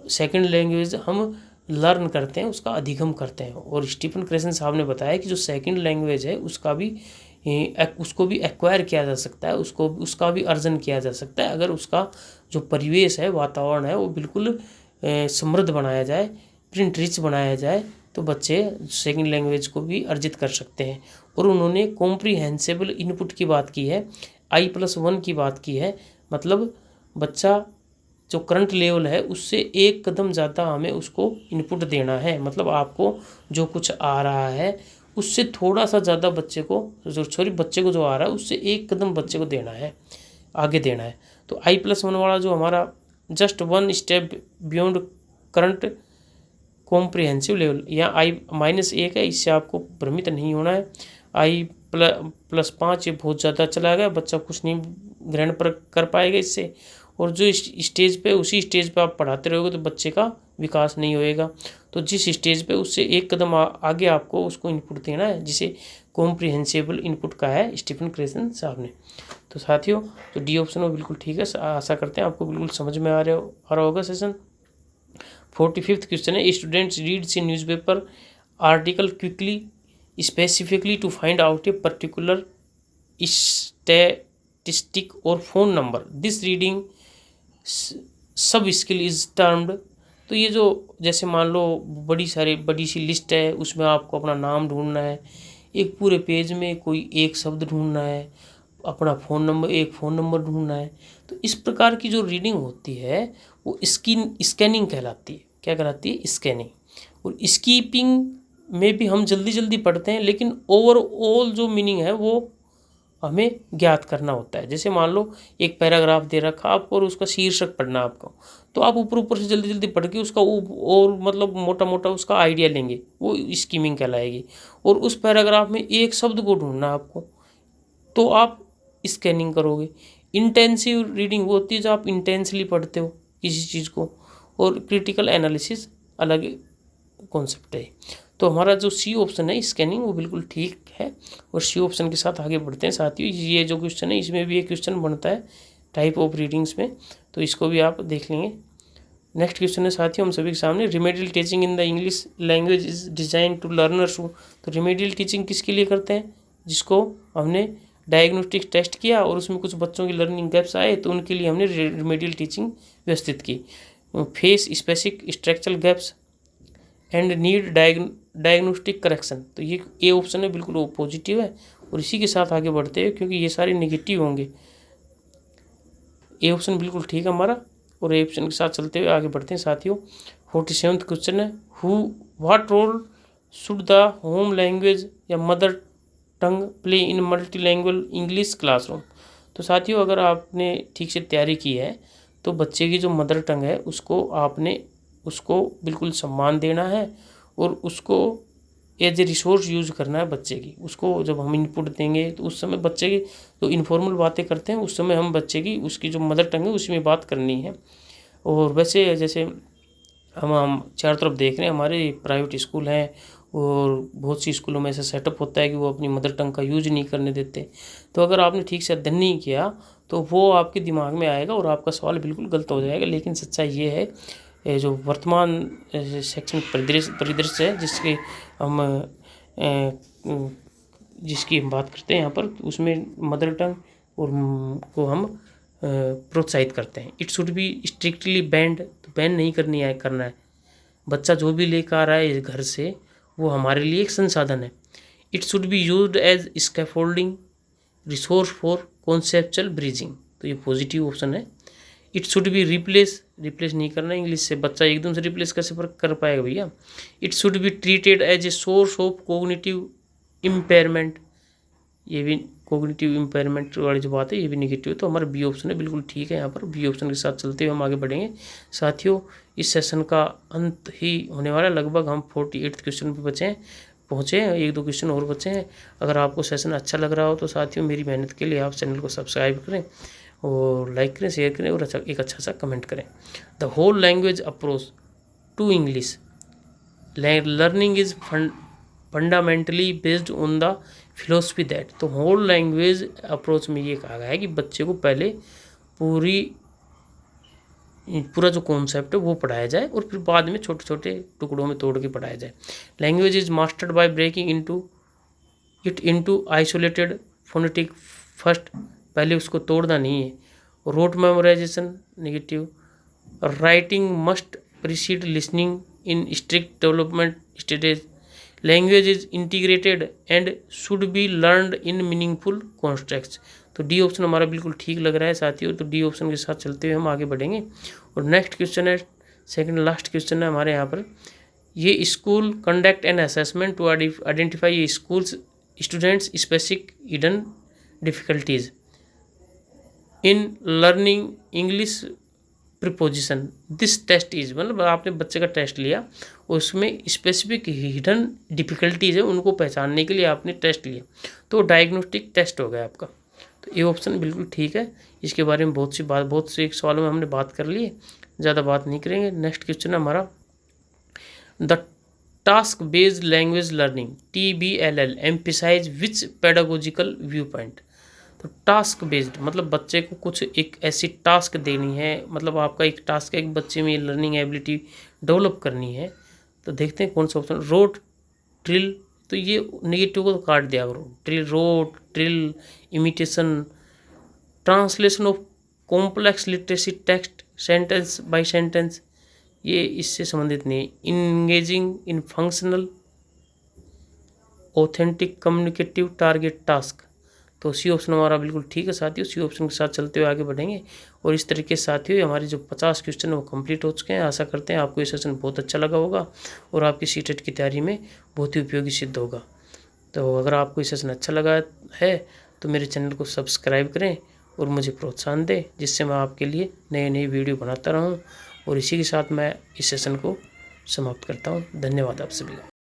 Speaker 1: सेकंड लैंग्वेज हम लर्न करते हैं, उसका अधिगम करते हैं। और स्टीफन क्रेसन साहब ने बताया कि जो सेकंड लैंग्वेज है उसको भी एक्वायर किया जा सकता है, उसका भी अर्जन किया जा सकता है, अगर उसका जो परिवेश है, वातावरण है, वो बिल्कुल समृद्ध बनाया जाए, प्रिंट रिच बनाया जाए, तो बच्चे सेकंड लैंग्वेज को भी अर्जित कर सकते हैं। और उन्होंने कॉम्प्रीहेंसिबल इनपुट की बात की है, I+1 की बात की है, मतलब बच्चा जो करंट लेवल है उससे एक कदम ज़्यादा हमें उसको इनपुट देना है। मतलब आपको जो कुछ आ रहा है उससे थोड़ा सा ज़्यादा बच्चे को जो आ रहा है उससे एक कदम बच्चे को देना है, आगे देना है। तो I+1 वाला जो हमारा just 1 step beyond current comprehensive level, या I-1 है, इससे आपको भ्रमित नहीं होना है। I+5 ये बहुत ज़्यादा चला गया, बच्चा कुछ नहीं ग्रहण कर पाएगा इससे। और जो स्टेज पे, उसी स्टेज पे आप पढ़ाते रहोगे तो बच्चे का विकास नहीं होएगा। तो जिस स्टेज पे उससे एक कदम आगे आपको उसको इनपुट देना है, जिसे कॉम्प्रिहेंसिबल इनपुट का है स्टीफन क्रेसन साहब ने। तो साथियों तो डी ऑप्शन वो बिल्कुल ठीक है। आशा करते हैं आपको बिल्कुल समझ में आ रहा होगा सेशन। 45th क्वेश्चन है, students reads in newspaper article quickly specifically to find out a particular statistic और phone number, this reading sub skill is termed. तो ये जो जैसे मान लो बड़ी सी लिस्ट है, उसमें आपको अपना नाम ढूंढना है, एक पूरे पेज में कोई एक शब्द ढूंढना है, अपना एक फ़ोन नंबर ढूंढना है। तो इस प्रकार की जो रीडिंग होती है वो स्कैनिंग कहलाती है। क्या कहलाती है? स्कैनिंग। और स्कीपिंग में भी हम जल्दी पढ़ते हैं, लेकिन ओवरऑल जो मीनिंग है वो हमें ज्ञात करना होता है। जैसे मान लो एक पैराग्राफ दे रखा आपको और उसका शीर्षक पढ़ना आपको, तो आप ऊपर से जल्दी पढ़ के उसका और मतलब मोटा उसका आइडिया लेंगे, वो स्कीमिंग कहलाएगी। और उस पैराग्राफ में एक शब्द को ढूंढना आपको, तो आप स्कैनिंग करोगे। इंटेंसिव रीडिंग वो होती है जो आप इंटेंसली पढ़ते हो किसी चीज़ को, और क्रिटिकल एनालिसिस अलग कॉन्सेप्ट है। तो हमारा जो सी ऑप्शन है स्कैनिंग, वो बिल्कुल ठीक है। और सी ऑप्शन के साथ आगे बढ़ते हैं साथियों। ये जो क्वेश्चन है इसमें भी एक क्वेश्चन बनता है टाइप ऑफ रीडिंग्स में, तो इसको भी आप देख लेंगे। नेक्स्ट क्वेश्चन है साथियों हम सभी के सामने, remedial teaching in the English language is design to learners. तो रिमेडियल टीचिंग किसके लिए करते हैं? जिसको हमने डायग्नोस्टिक टेस्ट किया और उसमें कुछ बच्चों की लर्निंग गैप्स आए, तो उनके लिए हमने रिमेडियल टीचिंग व्यवस्थित की। Face specific structural gaps and need diagnostic correction. तो ये ए ऑप्शन है, बिल्कुल पॉजिटिव है। और इसी के साथ आगे बढ़ते हैं क्योंकि ये सारे नेगेटिव होंगे। ए ऑप्शन बिल्कुल ठीक है हमारा। और ए ऑप्शन के साथ चलते हुए आगे बढ़ते हैं साथियों। 47th क्वेश्चन है, what role should the home language या mother tongue play in multi language English classroom. तो साथियों, अगर आपने ठीक से तैयारी की है तो बच्चे की जो मदर टंग है उसको बिल्कुल सम्मान देना है और उसको एज ए रिसोर्स यूज़ करना है बच्चे की। उसको जब हम इनपुट देंगे तो उस समय बच्चे की जो इनफॉर्मल बातें करते हैं उस समय हम बच्चे की उसकी जो मदर टंग है उसी में बात करनी है। और वैसे जैसे हम चारों तरफ देख रहे हैं, हमारे प्राइवेट स्कूल हैं और बहुत सी स्कूलों में ऐसा सेटअप होता है कि वो अपनी मदर टंग का यूज नहीं करने देते। तो अगर आपने ठीक से अध्ययन नहीं किया तो वो आपके दिमाग में आएगा और आपका सवाल बिल्कुल गलत हो जाएगा। लेकिन सच्चाई ये है, जो वर्तमान शैक्षणिक परिदृश्य है जिसकी हम बात करते हैं यहाँ पर, उसमें मदर टंग और को हम प्रोत्साहित करते हैं। It should B strictly band, तो बैन नहीं करना है। बच्चा जो भी लेकर आ रहा है घर से वो हमारे लिए एक संसाधन है। It should be used as scaffolding resource for conceptual bridging, तो ये पॉजिटिव ऑप्शन है। इट शुड बी रिप्लेस नहीं करना इंग्लिश से, बच्चा एकदम से रिप्लेस कैसे कर पाएगा भैया। It should be treated as a source of cognitive impairment, ये भी कोग्निटिव इम्पेयरमेंट वाली जो बात है ये भी नेगेटिव है। तो हमारा बी ऑप्शन है, बिल्कुल ठीक है। यहाँ पर बी ऑप्शन के साथ चलते हुए हम आगे बढ़ेंगे। साथियों, इस सेशन का अंत ही होने वाला है, लगभग हम 48 क्वेश्चन पे पहुँचे हैं, 1-2 क्वेश्चन और बचे हैं। अगर आपको सेशन अच्छा लग रहा हो तो साथियों मेरी मेहनत के लिए आप चैनल को सब्सक्राइब करें और लाइक करें, शेयर करें और एक अच्छा सा कमेंट करें। The whole language approach to English learning is fundamentally based on the philosophy that, तो होल लैंग्वेज अप्रोच में ये कहा गया है कि बच्चे को पहले पूरा जो कॉन्सेप्ट है वो पढ़ाया जाए और फिर बाद में छोटे छोटे टुकड़ों में तोड़ के पढ़ाया जाए। Language is mastered by breaking into isolated phonetic first, पहले उसको तोड़ना नहीं है। Rote memorization negative. Writing must precede listening in strict development stages. Language is integrated and should be learned in meaningful context, तो डी ऑप्शन हमारा बिल्कुल ठीक लग रहा है साथियों। तो डी ऑप्शन के साथ चलते हुए हम आगे बढ़ेंगे। और नेक्स्ट क्वेश्चन है, सेकंड लास्ट क्वेश्चन है हमारे यहाँ पर, ये school conduct an assessment to identify schools students specific hidden difficulties in learning English preposition. This test is, मतलब आपने बच्चे का टेस्ट लिया, उसमें स्पेसिफिक हिडन डिफिकल्टीज है उनको पहचानने के लिए आपने टेस्ट लिया, तो डायग्नोस्टिक टेस्ट हो गया आपका। तो ये ऑप्शन बिल्कुल ठीक है। इसके बारे में बहुत से सवालों में हमने बात कर ली है, ज़्यादा बात नहीं करेंगे। नेक्स्ट क्वेश्चन है हमारा, the task based language learning TBLL emphasise which pedagogical view point. तो टास्क बेस्ड मतलब बच्चे को कुछ एक ऐसी टास्क देनी है, मतलब आपका एक टास्क है कि बच्चे में लर्निंग एबिलिटी डेवलप करनी है। तो देखते हैं कौन सा ऑप्शन, रोट ड्रिल, तो ये नेगेटिव को तो काट दिया करो। Rote drill, imitation, translation of complex literacy text sentence by sentence, ये इससे संबंधित नहीं। Engaging in functional authentic communicative target task, तो सी ऑप्शन हमारा बिल्कुल ठीक है साथियों। सी ऑप्शन के साथ चलते हुए आगे बढ़ेंगे। और इस तरीके से साथियों हमारे जो 50 क्वेश्चन है वो कंप्लीट हो चुके हैं। आशा करते हैं आपको ये सेशन बहुत अच्छा लगा होगा और आपकी सीटेट की तैयारी में बहुत ही उपयोगी सिद्ध होगा। तो अगर आपको ये सेशन अच्छा लगा है तो मेरे चैनल को सब्सक्राइब करें और मुझे प्रोत्साहन दें, जिससे मैं आपके लिए नई वीडियो बनाता रहूँ। और इसी के साथ मैं इस सेशन को समाप्त करता हूँ। धन्यवाद आप सभी का।